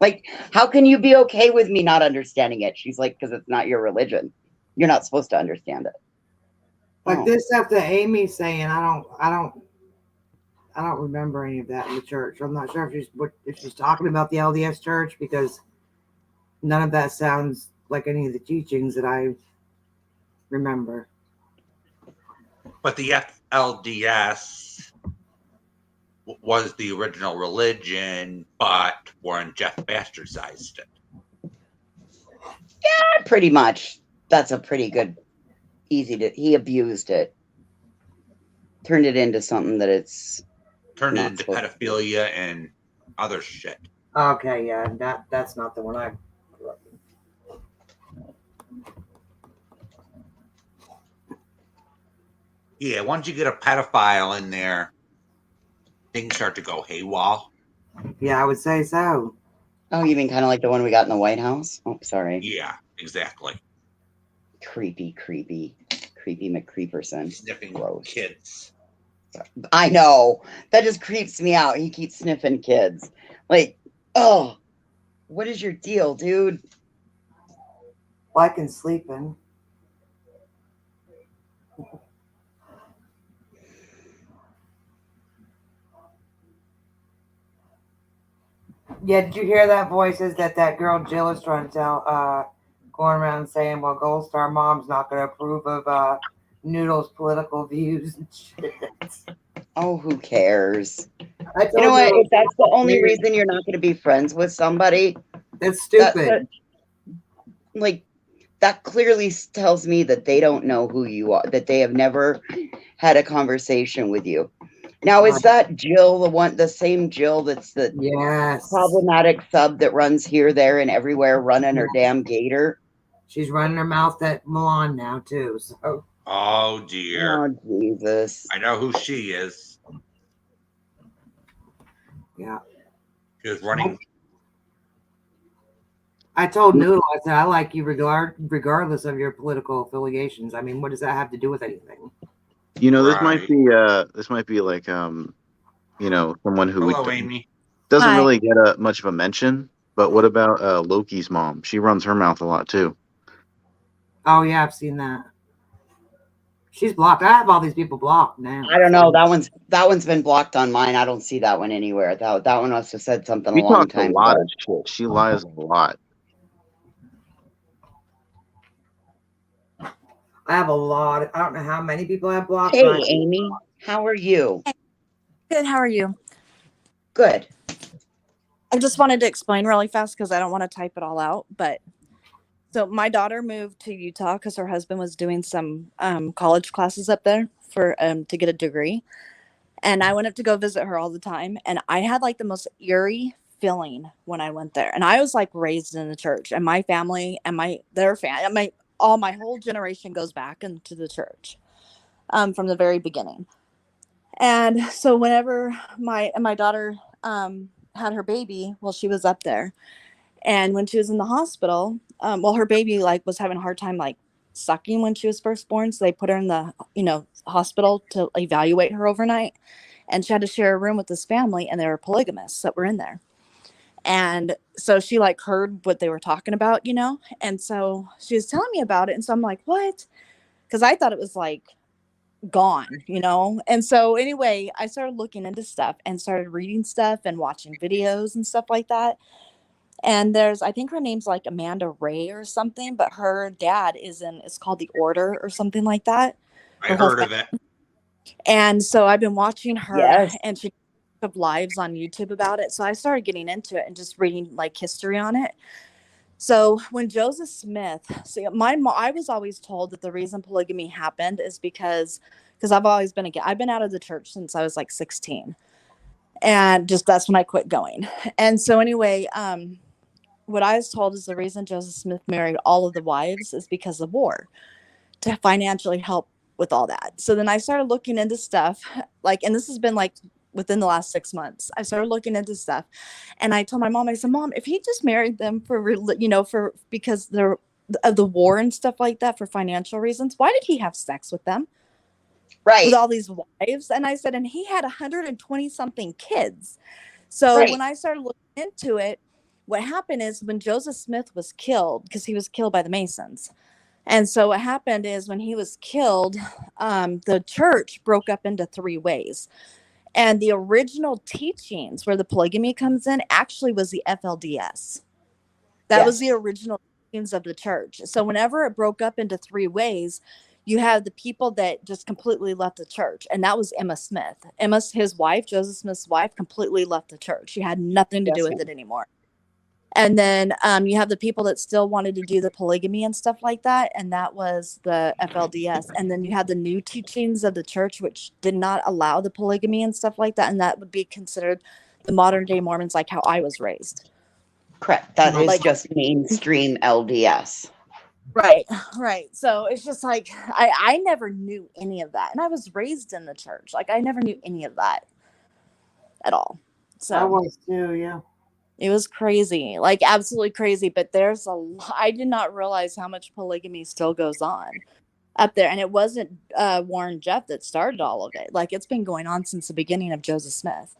Like, how can you be okay with me not understanding it? She's like, because it's not your religion. You're not supposed to understand it.
Like this stuff that Amy's saying, I don't remember any of that in the church. I'm not sure if she's talking about the LDS church, because none of that sounds like any of the teachings that I remember.
But the FLDS was the original religion, but Warren Jeff bastardized it.
Yeah, pretty much. That's a pretty good, he abused it. Turned it into something that it's
turned it into pedophilia and other shit.
Okay, yeah, that's not the one I grew up in.
Yeah, once you get a pedophile in there, things start to go haywire.
Yeah, I would say so.
Oh, you mean kind of like the one we got in the White House? Oh, sorry.
Yeah, exactly.
Creepy McCreeperson.
Sniffing
Gross.
kids.
I know. That just creeps me out. He keeps sniffing kids. Like, oh, what is your deal, dude?
Like and sleeping. Yeah, did you hear that voices that girl Jill is trying to tell, going around saying, well, Gold Star Mom's not going to approve of Noodle's political views and shit.
Oh, who cares?
You
know what? If that's the only reason you're not going to be friends with somebody,
that's stupid.
That clearly tells me that they don't know who you are, that they have never had a conversation with you. Now, is that Jill the same Jill that's the problematic sub that runs here, there, and everywhere running her damn gator?
She's running her mouth at Milan now, too. So.
Oh, dear.
Oh, Jesus.
I know who she is.
Yeah.
She was running.
I told Noodle, I said, I like you regardless of your political affiliations. I mean, what does that have to do with anything?
You know,
Right.
this might be like you know, someone who
Hello, Amy.
doesn't
Hi.
really get much of a mention. But what about Loki's mom? She runs her mouth a lot too.
Oh, yeah, I've seen that. She's blocked. I have all these people blocked now.
I don't know. That one's been blocked on mine. I don't see that one anywhere. That one must have said something
She
a long
talks a
time
lot
ago.
of shit. She lies a lot.
I have a lot. I don't know how many people I have blocked.
Hey,
But
Amy, how are you?
Good. How are you?
Good.
I just wanted to explain really fast because I don't want to type it all out. But so my daughter moved to Utah because her husband was doing some college classes up there for to get a degree. And I went up to go visit her all the time. And I had like the most eerie feeling when I went there. And I was like raised in the church, and my family and my whole generation goes back into the church from the very beginning. And so whenever my daughter had her baby, well, she was up there. And when she was in the hospital, well, her baby like was having a hard time like sucking when she was first born. So they put her in the, hospital to evaluate her overnight. And she had to share a room with this family, and they were polygamists that were in there. And so she like heard what they were talking about, and so she was telling me about it. And so I'm like, what? Because I thought it was like gone, And so anyway, I started looking into stuff and started reading stuff and watching videos and stuff like that. And I think her name's like Amanda Ray or something, but her dad it's called the Order or something like that.
I heard of it.
And so I've been watching her,
Yes.
and she have lives on YouTube about it. So I started getting into it and just reading like history on it. So when Joseph Smith, I was always told that the reason polygamy happened is because I've always been I've been out of the church since I was like 16, and just that's when I quit going. And so anyway, what I was told is the reason Joseph Smith married all of the wives is because of war, to financially help with all that. So then I started looking into stuff, and this has been like within the last 6 months. I started looking into stuff, and I told my mom, I said, Mom, if he just married them because they're of the war and stuff like that for financial reasons, why did he have sex with them?
Right.
With all these wives? And I said, and he had 120 something kids. So
Right.
when I started looking into it, what happened is when Joseph Smith was killed, because he was killed by the Masons. And so what happened is when he was killed, the church broke up into 3 ways. And the original teachings where the polygamy comes in actually was the FLDS. That was the original teachings of the church. So whenever it broke up into 3 ways, you have the people that just completely left the church. And that was Emma Smith. His wife, Joseph Smith's wife, completely left the church. She had nothing to do with it anymore. And then you have the people that still wanted to do the polygamy and stuff like that. And that was the FLDS. And then you have the new teachings of the church, which did not allow the polygamy and stuff like that. And that would be considered the modern day Mormons, like how I was raised.
Correct. That is just mainstream LDS.
Right. So it's just like, I never knew any of that. And I was raised in the church. Like, I never knew any of that at all. So
I was too, yeah.
It was crazy, like absolutely crazy. But there's I did not realize how much polygamy still goes on up there. And it wasn't Warren Jeff that started all of it. Like, it's been going on since the beginning of Joseph Smith.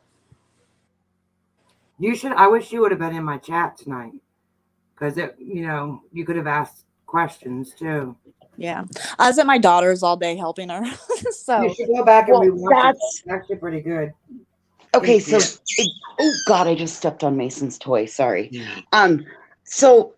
I wish you would have been in my chat tonight, because you could have asked questions too.
Yeah, I was at my daughter's all day helping her. So
you should go back and rewatch it. It's actually pretty good.
Okay, so oh God, I just stepped on Mason's toy. Sorry. So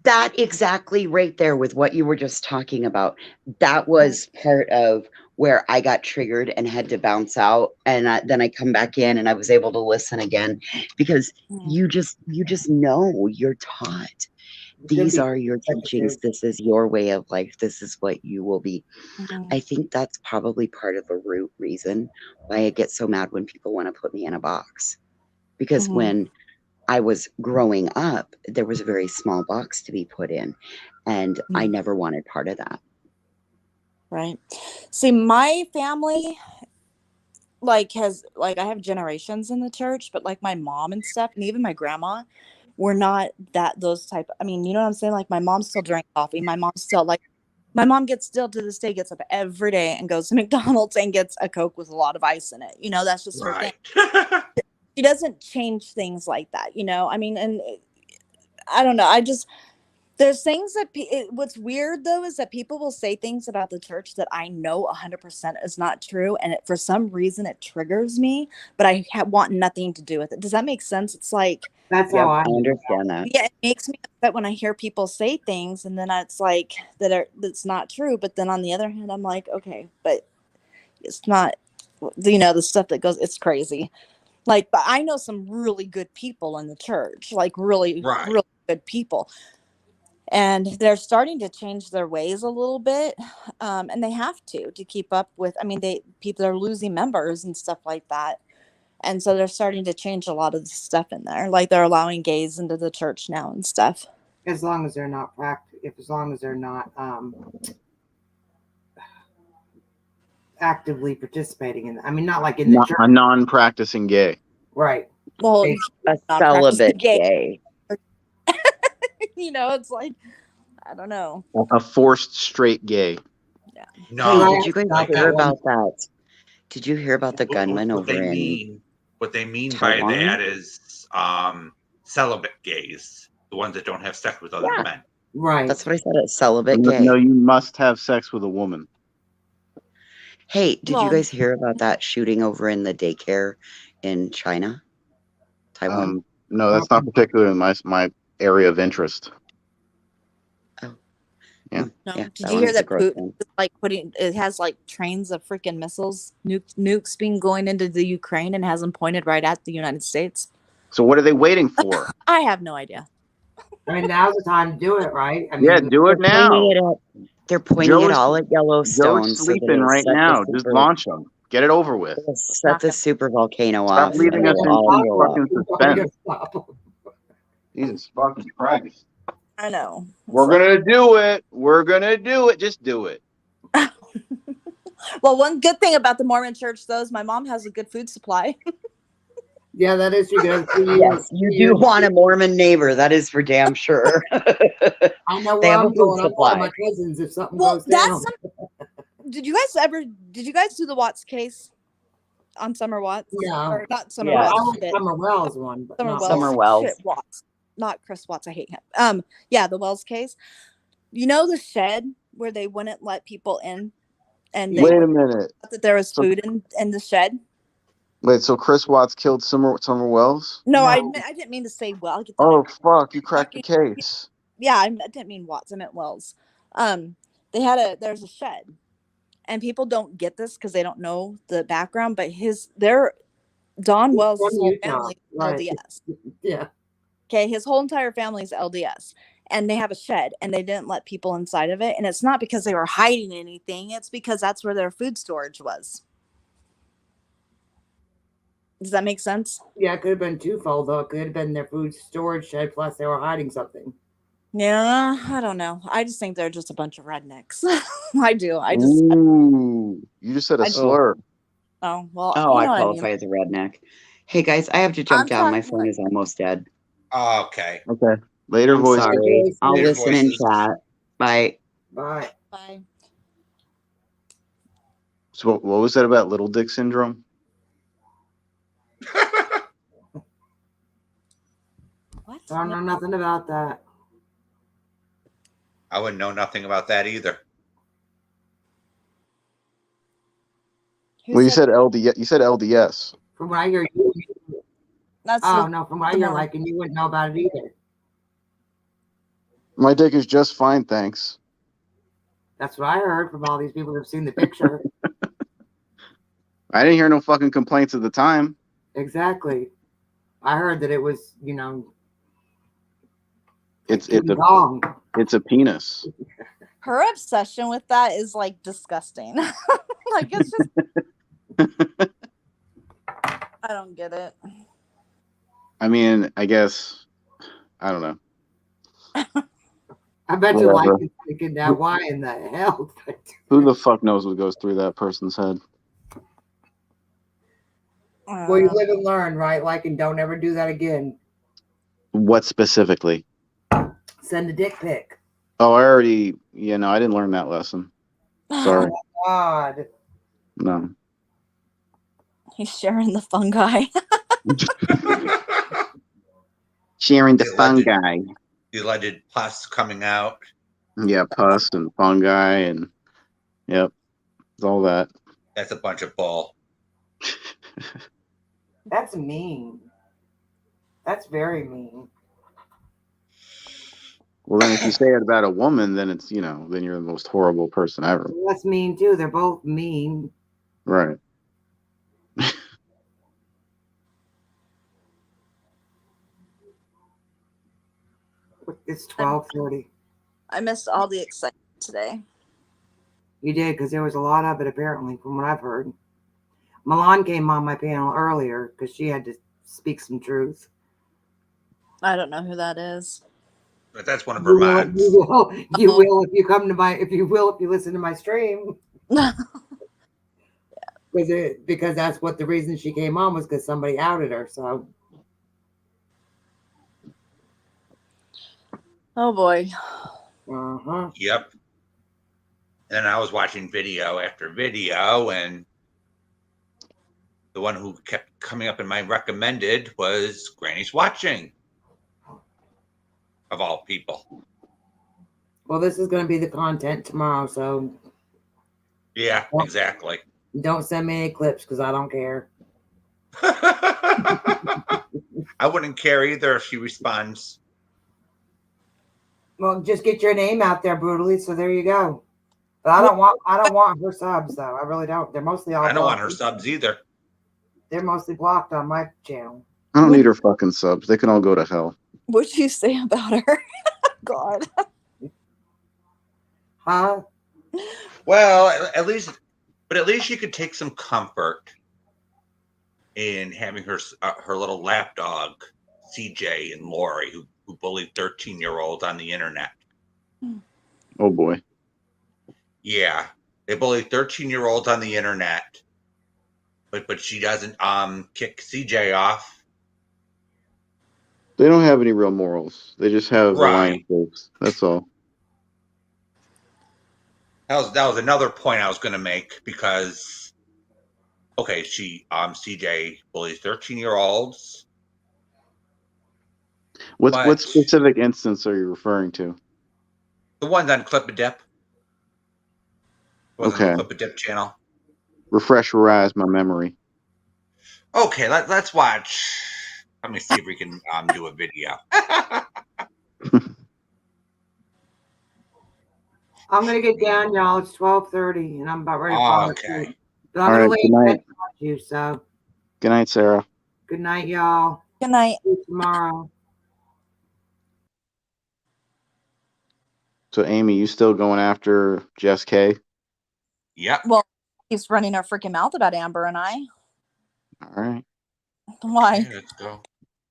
that exactly right there with what you were just talking about, that was part of where I got triggered and had to bounce out, and then I come back in and I was able to listen again, because you just know, you're taught. These are your teachings. This is your way of life. This is what you will be. I think that's probably part of the root reason why I get so mad when people want to put me in a box. Because when I was growing up, there was a very small box to be put in, and I never wanted part of that.
Right. See, my family, like has like I have generations in the church, but like my mom and stuff, and even my grandma, were not those type. I mean, you know what I'm saying? Like my mom still drank coffee. My mom still like my mom gets still to this day gets up every day and goes to McDonald's and gets a Coke with a lot of ice in it. You know, that's just her thing.
Right.
She doesn't change things like that. You know, I mean, and I don't know. I just there's things that what's weird though is that people will say things about the church that I know 100% is not true, and for some reason it triggers me, but I want nothing to do with it. Does that make sense? It's like
That's
Yep,
how
I
I
understand that.
yeah, it makes me upset when I hear people say things, and then it's like that's not true. But then on the other hand, I'm like, okay, but it's not. You know, the stuff that goes, it's crazy. Like, but I know some really good people in the church, like really,
Right.
really good people. And they're starting to change their ways a little bit, and they have to keep up with. I mean, people are losing members and stuff like that, and so they're starting to change a lot of the stuff in there. Like they're allowing gays into the church now and stuff.
as long as they're not as long as they're not actively participating in. I mean, not like in the church,
A non-practicing gay.
right?
Well,
They-
A
non-practicing
celibate
gay.
gay.
You know, it's like I don't know.
A forced straight gay.
No.
Hey, did you guys
Like
hear
that one.
about that? Did you hear about the gunman
what
over
they
in
mean, what they mean by
Taiwan?
that is celibate gays, the ones that don't have sex with other
Yeah.
men.
Right.
That's what I said. A celibate
No,
gay.
no, you must have sex with a woman.
Hey, did
Well-
you guys hear about that shooting over in the daycare in China, Taiwan?
No, that's not particularly in my area of interest. Yeah.
No.
Yeah,
Did
that
you
one
hear
is a
that
gross
Putin
one.
is like it has like trains of freaking missiles, nukes being going into the Ukraine and has them pointed right at the United States?
So what are they waiting for?
I have no idea.
I mean, now's the time to do it, right? I mean,
Yeah, do it now.
They're pointing it
Joe's-
all at Yellowstone.
Joe's
so that
sleeping
it'll
right
set the
now. Just
super-
launch them. Get it over with.
it'll set the super volcano
Stop
off.
leaving
and
us
we'll
in
all blow up.
fucking suspense. Jesus fucking Christ.
I know.
We're gonna do it. We're gonna do it. Just do it.
Well, one good thing about the Mormon church, though, is my mom has a good food supply.
Yeah, that is true.
Yes, you do want a Mormon neighbor. That is for damn sure.
I know
They
where
have a
I'm
food
going. I'm
supply.
calling my cousins if something
Well,
goes down.
Did you guys do the Watts case on Summer Watts?
Yeah.
Or not Summer
Yeah.
I
Watts.
went
shit.
Summer Wells one, but
Summer
not
Wells.
Summer Wells.
Shit, Watts. Not Chris Watts. I hate him. Yeah, the Wells case. You know the shed where they wouldn't let people in, and they
Wait a minute.
thought that there was food in the shed.
Wait, so Chris Watts killed Summer Wells?
No,
No.
I didn't mean to say well. Get the
Oh fuck! You cracked the case.
Yeah, I didn't mean Watts. I meant Wells. There's a shed, and people don't get this because they don't know the background. But Don
He's
Wells'
from
whole
Utah,
family is
right.
LDS.
Yeah.
Okay, his whole entire family is LDS, and they have a shed, and they didn't let people inside of it. And it's not because they were hiding anything; it's because that's where their food storage was. Does that make sense?
Yeah, it could have been twofold though. It could have been their food storage shed plus they were hiding something.
Yeah, I don't know. I just think they're just a bunch of rednecks. I do.
Ooh, you just said a
I-
slur.
Oh well.
Oh,
you
I
know what
qualify as a redneck. Hey guys, I have to jump
I'm
down. My
talking
phone
like-
is almost dead.
Okay.
Okay. Later,
I'm
voice.
sorry. I'll
Later,
listen in
voices.
chat. Bye.
Bye.
Bye.
So what was that about little dick syndrome?
What?
I don't know nothing about that.
I wouldn't know nothing about that either.
Who
Well, you
said-
said LDS. You said LDS.
From what I hear, you.
That's
Oh
what-
no, from what I
the
hear,
Mormon.
like, and you wouldn't know about it either.
My dick is just fine, thanks.
That's what I heard from all these people who've seen the picture.
I didn't hear no fucking complaints at the time.
Exactly. I heard that it was,
It's
wrong.
a penis.
Her obsession with that is like disgusting. Like it's just I don't get it.
I mean, I guess I don't know.
I bet you
Whatever.
like it thinking that. Why in the hell?
Who the fuck knows what goes through that person's head?
Well, you live and learn, right? Like, and don't ever do that again.
What specifically?
Send a dick pic.
Oh, I already, I didn't learn that lesson. Sorry.
Oh, God.
No.
He's sharing the fungi.
Sharing the
The alleged-
fungi.
The alleged pus coming out.
Yeah, pus and fungi and yep, it's all that.
That's a bunch of bull.
That's mean. That's very mean.
Well, then if you say it about a woman, then it's, then you're the most horrible person ever.
That's mean, too. They're both mean.
Right.
It's 12:30.
I missed all the excitement today.
You did, because there was a lot of it, apparently, from what I've heard. Milan came on my panel earlier because she had to speak some truth.
I don't know who that is.
But that's one of her
You will,
mods.
you will if you come to my, if you listen to my stream. Because that's what the reason she came on was because somebody outed her. So,
Oh boy.
Yep. And then I was watching video after video, and the one who kept coming up in my recommended was Granny's Watching, of all people.
Well, this is going to be the content tomorrow, so
Yeah, exactly.
don't send me any clips because I don't care.
I wouldn't care either if she responds.
Well, just get your name out there brutally. So there you go. But I don't want her subs though. I really don't. They're mostly all.
I don't want
blocked.
her subs either.
They're mostly blocked on my channel.
I don't need her fucking subs. They can all go to hell.
What'd you say about her? God.
Huh?
Well, at least she could take some comfort in having her little lapdog, CJ and Lori, who bullied 13-year-olds on the internet.
Oh boy.
Yeah, they bullied 13-year-olds on the internet, but she doesn't kick CJ off.
They don't have any real morals. They just have
Right.
alliances. That's all.
That was another point I was going to make, because okay, CJ bullies 13-year-olds.
What specific instance are you referring to?
The ones on Clip a Dip. Was on the Clip a Dip channel.
Refresh my memory.
Okay, let's watch. Let me see if we can do a video.
I'm gonna get down, y'all. It's 12:30, and I'm about ready to fall asleep.
Okay.
But I'm
All
gonna
right,
leave
good night.
you. So
Good night, Sarah.
good night, y'all.
Good night.
See you tomorrow.
So, Amy, you still going after Jess K?
Yep.
Well, he's running our freaking mouth about Amber and I.
All right.
Why?
Okay, let's go.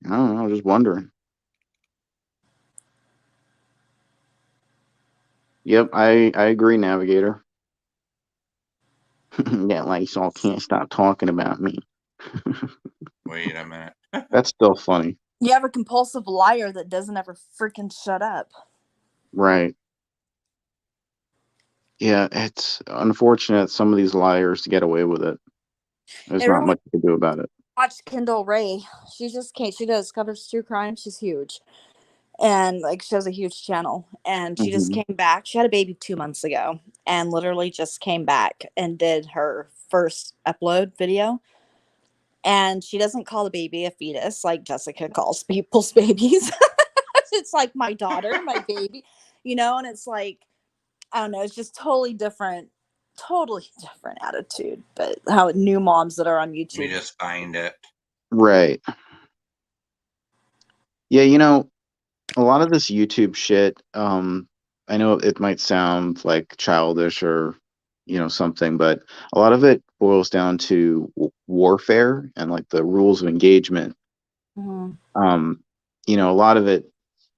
I don't know. I was just wondering. Yep, I agree, Navigator. That Lysol can't stop talking about me.
Wait a minute.
That's still funny.
You have a compulsive liar that doesn't ever freaking shut up.
Right. Yeah, it's unfortunate some of these liars get away with it. There's not
Everyone
much you can do about it.
watch Kendall Ray. She just can't. She covers true crime. She's huge. And like she has a huge channel. And she just came back. She had a baby 2 months ago and literally just came back and did her first upload video. And she doesn't call the baby a fetus like Jessica calls people's babies. It's like my daughter, my baby, and it's like, I don't know, it's just totally different attitude. But how new moms that are on YouTube.
Let me just find it.
Right. Yeah, a lot of this YouTube shit, I know it might sound like childish or, something, but a lot of it boils down to warfare and like the rules of engagement. A lot of it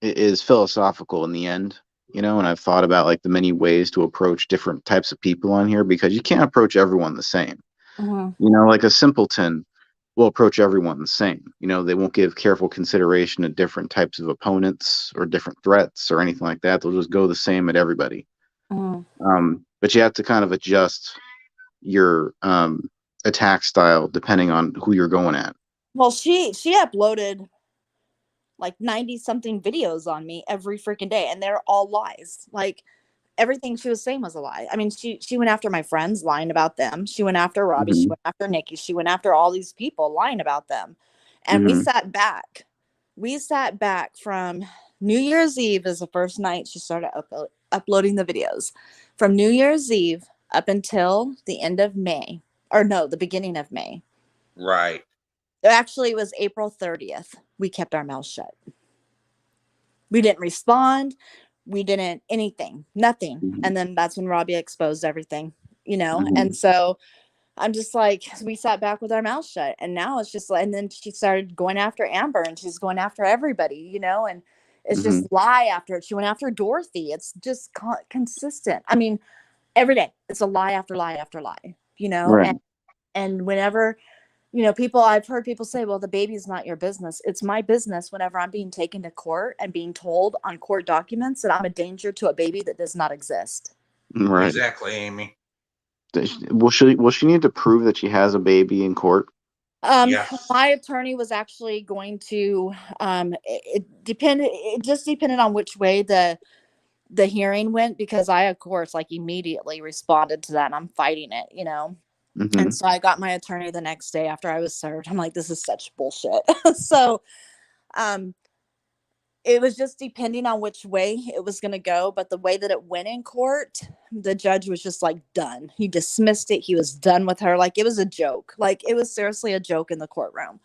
is philosophical in the end, and I've thought about like the many ways to approach different types of people on here because you can't approach everyone the same. Like a simpleton will approach everyone the same. You know, they won't give careful consideration to different types of opponents or different threats or anything like that. They'll just go the same at everybody. But you have to kind of adjust your attack style depending on who you're going at.
Well, she uploaded like 90 something videos on me every freaking day, and they're all lies. Like everything she was saying was a lie. I mean, she went after my friends, lying about them. She went after Robbie. She went after Nikki. She went after all these people, lying about them. And we sat back. We sat back from New Year's Eve is the first night she started uploading the videos. From New Year's Eve up until the end of May, or no, the beginning of May.
Right.
Actually, it was April 30th. We kept our mouths shut. We didn't respond. We didn't anything, nothing. And then that's when Robbie exposed everything, you know? And so I'm just like, we sat back with our mouths shut. And now it's just like, and then she started going after Amber, and she's going after everybody, you know? And it's just lie after it. She went after Dorothy. It's just consistent. I mean, every day it's a lie after lie after lie, you know?
Right.
And whenever, you know, I've heard people say, well, the baby's not your business. It's my business whenever I'm being taken to court and being told on court documents that I'm a danger to a baby that does not exist.
Right.
Exactly, Amy.
Will she need to prove that she has a baby in court?
Yes.
My attorney was actually going to, it just depended on which way the hearing went, because I, of course, like immediately responded to that, and I'm fighting it, you know? And so I got my attorney the next day after I was served. I'm like, this is such bullshit. So it was just depending on which way it was going to go. But the way that it went in court, the judge was just like done. He dismissed it. He was done with her. Like it was a joke. Like it was seriously a joke in the courtroom.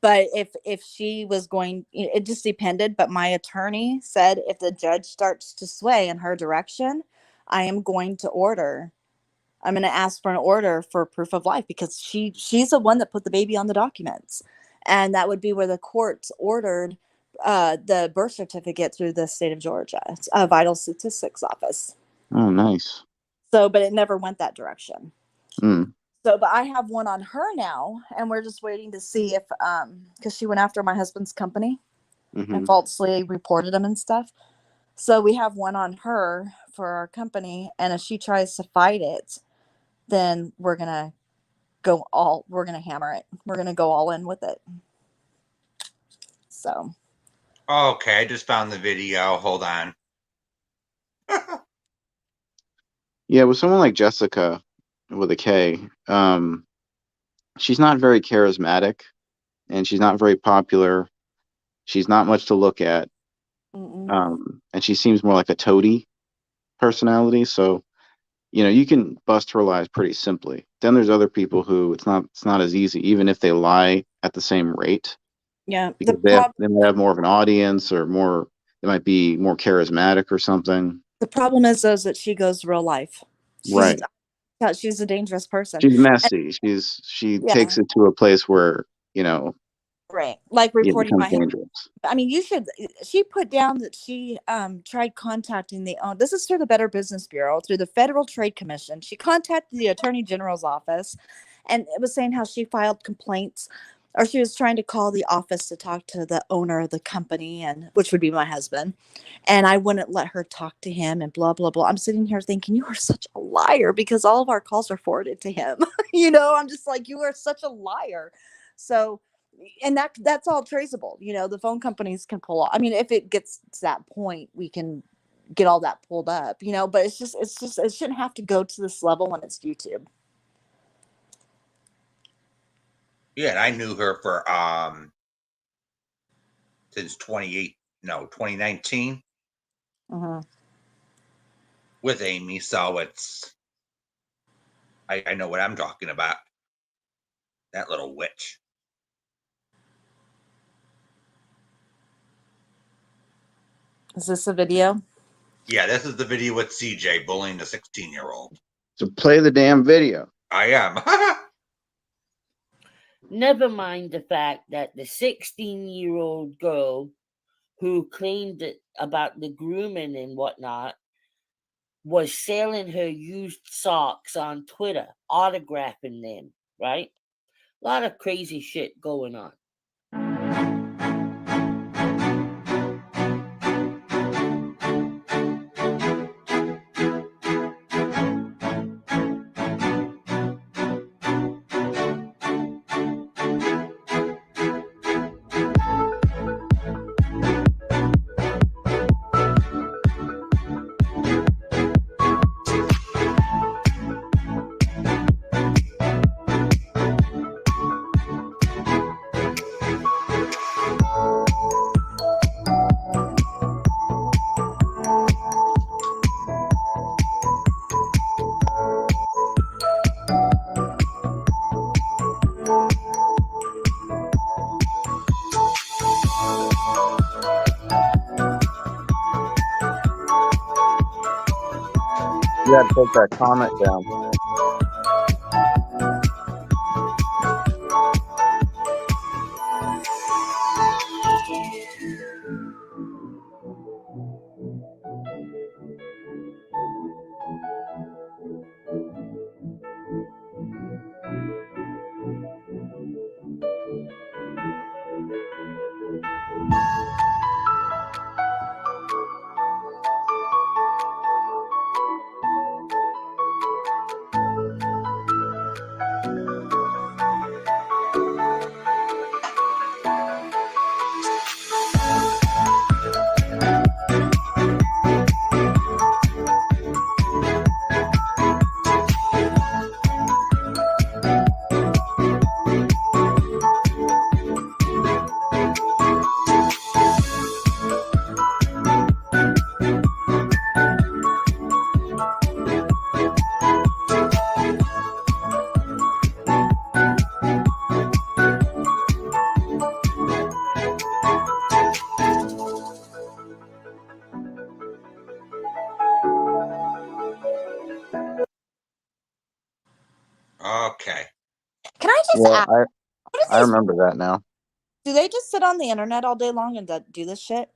But if she was going, it just depended. But my attorney said, if the judge starts to sway in her direction, I'm going to ask for an order for proof of life, because she's the one that put the baby on the documents. And that would be where the courts ordered the birth certificate through the state of Georgia, Vital Statistics Office.
Oh, nice.
So, but it never went that direction.
Mm.
So, but I have one on her now, and we're just waiting to see if, because she went after my husband's company and falsely reported him and stuff. So we have one on her for our company, and if she tries to fight it, then we're going to hammer it. We're going to go all in with it. So.
Okay, I just found the video. Hold on.
Yeah, with someone like Jessica with a K, she's not very charismatic, and she's not very popular. She's not much to look at. And she seems more like a toady personality. So, you know, you can bust her lies pretty simply. Then there's other people who it's not as easy, even if they lie at the same rate.
Yeah,
because they might have more of an audience, or they might be more charismatic or something.
The problem is that she goes real life.
Right.
She's a dangerous person.
She's messy. She takes it to a place where, you know,
right, like reporting my
dangerous.
I mean, she put down that she tried contacting this is through the Better Business Bureau, through the Federal Trade Commission. She contacted the Attorney General's office, and it was saying how she filed complaints, or she was trying to call the office to talk to the owner of the company, and which would be my husband, and I wouldn't let her talk to him, and blah blah blah. I'm sitting here thinking, you are such a liar, because all of our calls are forwarded to him. You know, I'm just like, you are such a liar. So, and that's all traceable. You know, the phone companies can pull off. I mean, if it gets to that point, we can get all that pulled up, you know, but it's just it shouldn't have to go to this level when it's YouTube.
Yeah, and I knew her for since 2019 with Amy, so I know what I'm talking about. That little witch.
Is this a video?
Yeah, this is the video with CJ bullying the 16-year-old.
So play the damn video.
I am.
Never mind the fact that the 16-year-old girl who claimed about the grooming and whatnot was selling her used socks on Twitter, autographing them, right? lot of crazy shit going on.
You got to take that comment down.
Okay.
Can I just
Yeah,
ask? What is
I
these?
remember that now.
Do they just sit on the internet all day long and do this shit?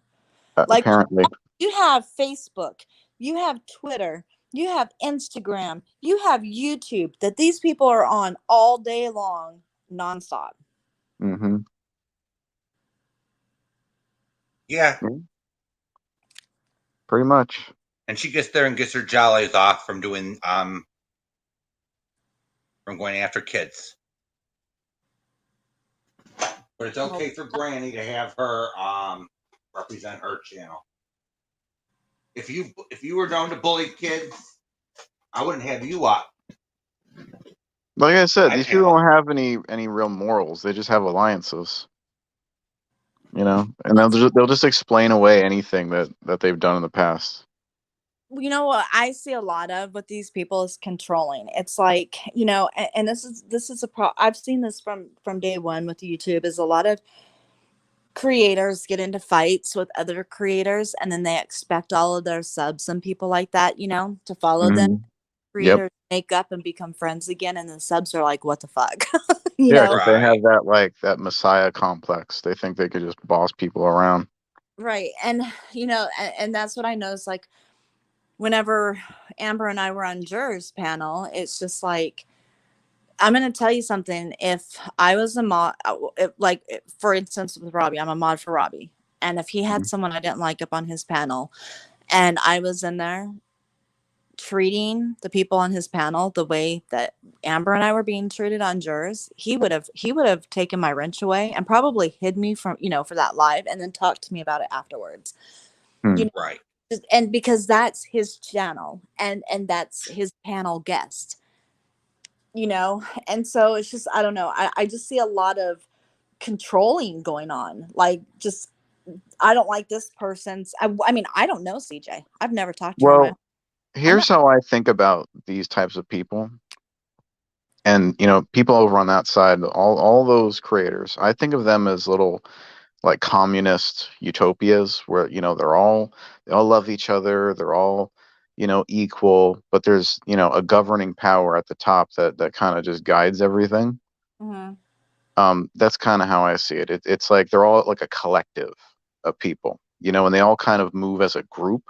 Like,
Apparently.
you have Facebook, you have Twitter, you have Instagram, you have YouTube that these people are on all day long, nonstop.
Mm-hmm.
Yeah.
Pretty much.
And she gets there and gets her jollies off from doing from going after kids. But it's okay for Granny to have her represent her channel. If you were known to bully kids, I wouldn't have you up.
Like I said,
My
these people
channel.
don't have any real morals. They just have alliances. You know, and they'll just explain away anything that they've done in the past.
You know what I see a lot of with these people is controlling. It's like, you know, and this is a I've seen this from day one with YouTube, is a lot of creators get into fights with other creators and then they expect all of their subs and people like that, you know, to follow them.
Mhm.
Creators make up and become friends again, and the subs are like, what the fuck? you
Yeah,
know?
'cause they
Right.
have that messiah complex. They think they could just boss people around.
Right. And you know, and that's what I know is like whenever Amber and I were on Jur's panel, it's just like, I'm going to tell you something. If I was a mod, for instance, with Robbie, I'm a mod for Robbie. And if he had
Mhm.
someone I didn't like up on his panel and I was in there treating the people on his panel the way that Amber and I were being treated on Jur's, he would have taken my wrench away and probably hid me from, you know, for that live and then talked to me about it afterwards. You know,
Right.
and because that's his channel and that's his panel guest, you know, and so it's just, I don't know, I just see a lot of controlling going on, like, just, I don't like this person's, I mean, I don't know CJ, I've never talked to her in my,
Well, here's how I think about these types of people. And you know, people over on that side, all those creators, I think of them as little like communist utopias where, you know, they all love each other, they're all, you know, equal, but there's, you know, a governing power at the top that kind of just guides everything.
Mhm.
That's kind of how I see it. It's like they're all like a collective of people, you know, and they all kind of move as a group.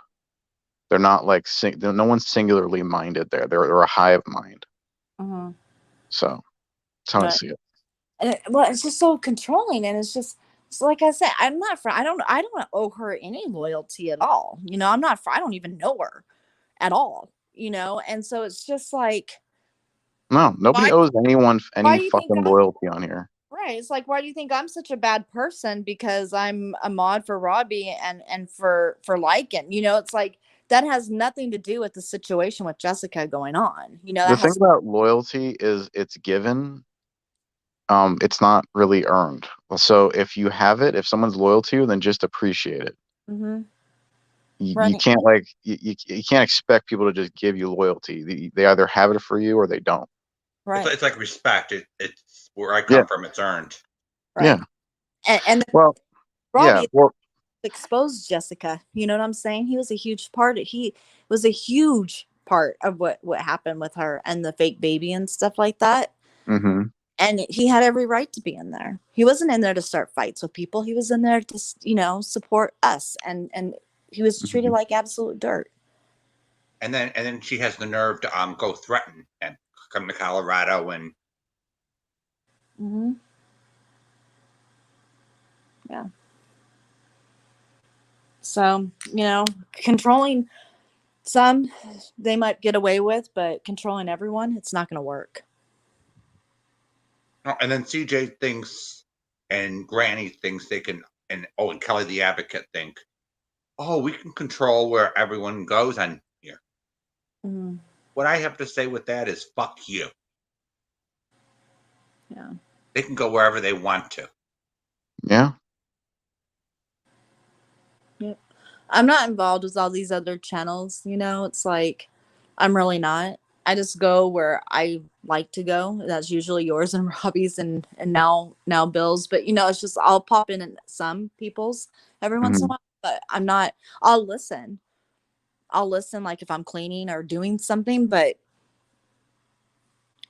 They're not like no one's singularly minded there. They're a hive mind.
Mhm.
So that's how I
Right.
see it.
And well, it's just so controlling, and it's just so like I said, I'm not for I don't owe her any loyalty at all. I'm not I don't even know her at all. And so it's just like
No, nobody
why
owes anyone
why
any
do you think
fucking
I'm
loyalty on here.
right? It's like why do you think I'm such a bad person because I'm a mod for Robbie and for Lycan? It's like that has nothing to do with the situation with Jessica going on.
The
That
thing
has
about loyalty is it's given. It's not really earned. So if you have it, if someone's loyal to you, then just appreciate it.
Mhm.
You
Right.
can't you can't expect people to just give you loyalty. They either have it for you or they don't.
Right.
It's like respect. It's where I
Yeah.
come from. It's earned.
Right.
Yeah.
And
Well,
Robbie
yeah. Well,
exposed Jessica. You know what I'm saying? He was a huge part. He was a huge part of what happened with her and the fake baby and stuff like that.
hmm
And he had every right to be in there. He wasn't in there to start fights with people. He was in there to support us, and he was treated like absolute dirt.
And then she has the nerve to go threaten and come to Colorado and
Mm-hmm. Yeah. So controlling some they might get away with, but controlling everyone, it's not going to work.
and then CJ thinks and Granny thinks they can and Kelly the Advocate think, we can control where everyone goes on here.
Mm-hmm.
What I have to say with that is fuck you.
Yeah.
They can go wherever they want to.
yeah.
Yep. I'm not involved with all these other channels, it's like I'm really not. I just go where I like to go. That's usually yours and Robbie's and now Bill's. But it's just I'll pop in some people's every once in a while. But I'm not. I'll listen. Like if I'm cleaning or doing something. But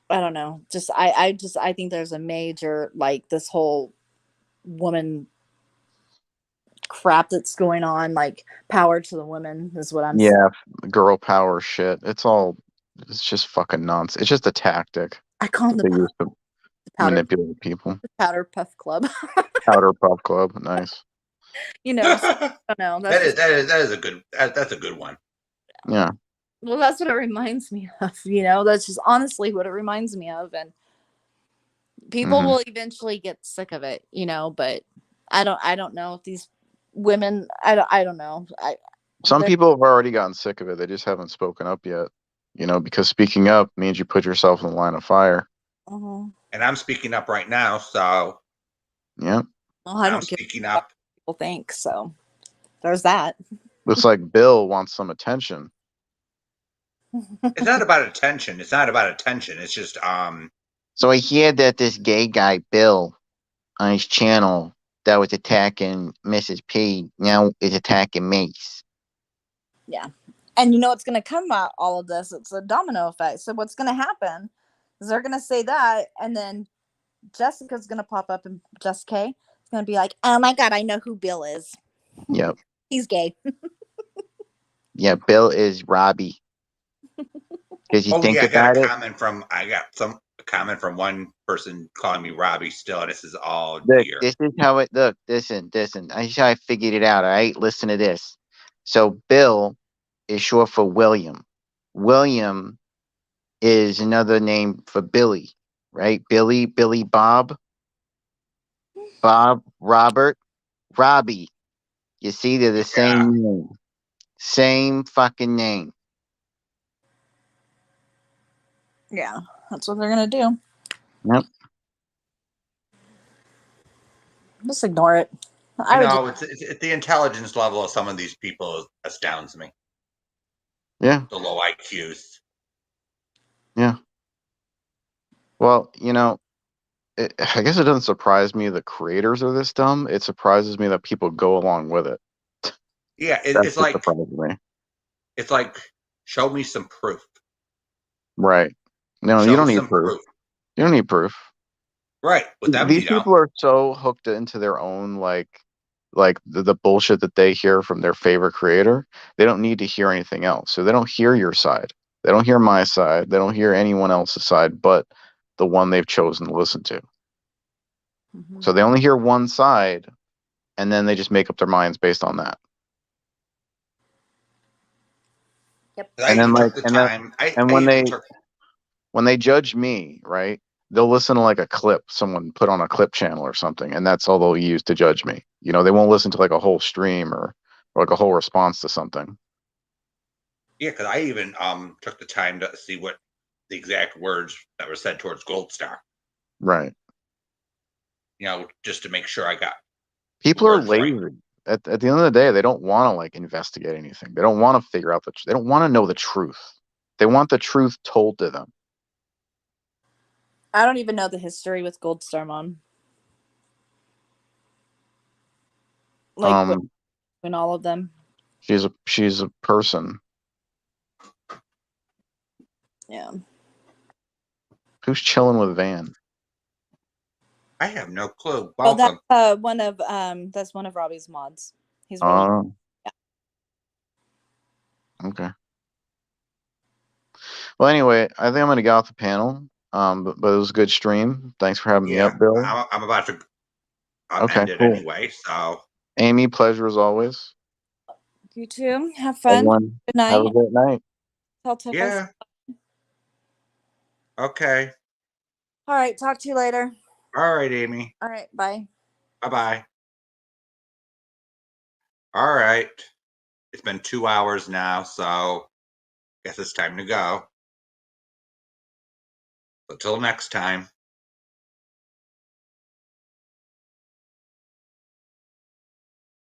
I don't know. Just I think there's a major like this whole woman crap that's going on. Like power to the women is what I'm saying.
Yeah, girl power shit. It's just fucking nonsense. It's just a tactic
I call them
that they use to
powder
manipulate people.
powder puff club.
Powder puff club, nice.
So, I don't know.
that is a good that's a good one.
Yeah.
Well, that's what it reminds me of. That's just honestly what it reminds me of, and people will eventually get sick of it. But I don't know if these women. I don't know.
Some people have already gotten sick of it. They just haven't spoken up yet. Because speaking up means you put yourself in the line of fire.
Uh-huh.
And I'm speaking up right now, so
Yeah.
Well, I
I'm
don't give
speaking up.
people think so. There's that.
Looks like Bill wants some attention.
It's not about attention. It's just
So I hear that this gay guy Bill on his channel that was attacking Mrs. P now is attacking Mace.
Yeah. And what's going to come out all of this? It's a domino effect. So what's going to happen is they're going to say that, and then Jessica's going to pop up, and Jess K is going to be like, oh my God, I know who Bill is.
Yep.
He's gay.
Yeah, Bill is Robbie. Because you think about it.
I got some comment from one person calling me Robbie still. This is all
Look,
dear.
this is how it look. Listen. This is how I figured it out. All right, listen to this. So Bill is short for William. William is another name for Billy, right? Billy, Bob, Robert, Robbie. You see, they're the same name. Same fucking name.
Yeah, that's what they're going to do.
Yep.
Just ignore it.
It's the intelligence level of some of these people astounds me.
Yeah.
The low IQs.
Yeah. Well, I guess it doesn't surprise me the creators are this dumb. It surprises me that people go along with it.
Yeah,
it's like surprises me.
It's like, show me some proof.
Right. No, you don't need proof. You don't need proof.
Right. With them,
these people are so hooked into their own like the bullshit that they hear from their favorite creator. They don't need to hear anything else. So they don't hear your side. They don't hear my side. They don't hear anyone else's side but the one they've chosen to listen to.
Mhm.
So they only hear one side, and then they just make up their minds based on that.
Yep.
I
And then
even
like,
took the
and then,
time.
and
I even took.
when they judge me, right? They'll listen to like a clip someone put on a clip channel or something, and that's all they'll use to judge me. You know, they won't listen to like a whole stream or like a whole response to something.
Yeah, because I even took the time to see what the exact words that were said towards Gold Star.
Right.
You know, just to make sure I got
People are
words right.
lazy. At the end of the day, they don't want to like investigate anything. They don't want to figure out they don't want to know the truth. They want the truth told to them.
I don't even know the history with Gold Star Mom. Like between all of them.
She's a person.
Yeah.
Who's chilling with Van?
I have no clue.
Oh,
Welcome.
that's one of Robbie's mods. He's really
Oh. Okay. Well, anyway, I think I'm gonna get off the panel. But it was a good stream. Thanks for having me up, Bill.
I'm about to
Okay,
end it
cool.
anyway. So,
Amy, pleasure as always.
You too. Have fun.
Everyone,
Good night.
have a great night.
Tell Tiff I
yeah.
said-
Okay.
All right. Talk to you later.
All right, Amy.
All right. Bye.
Bye-bye. All right. It's been 2 hours now, so guess it's time to go. Until next time.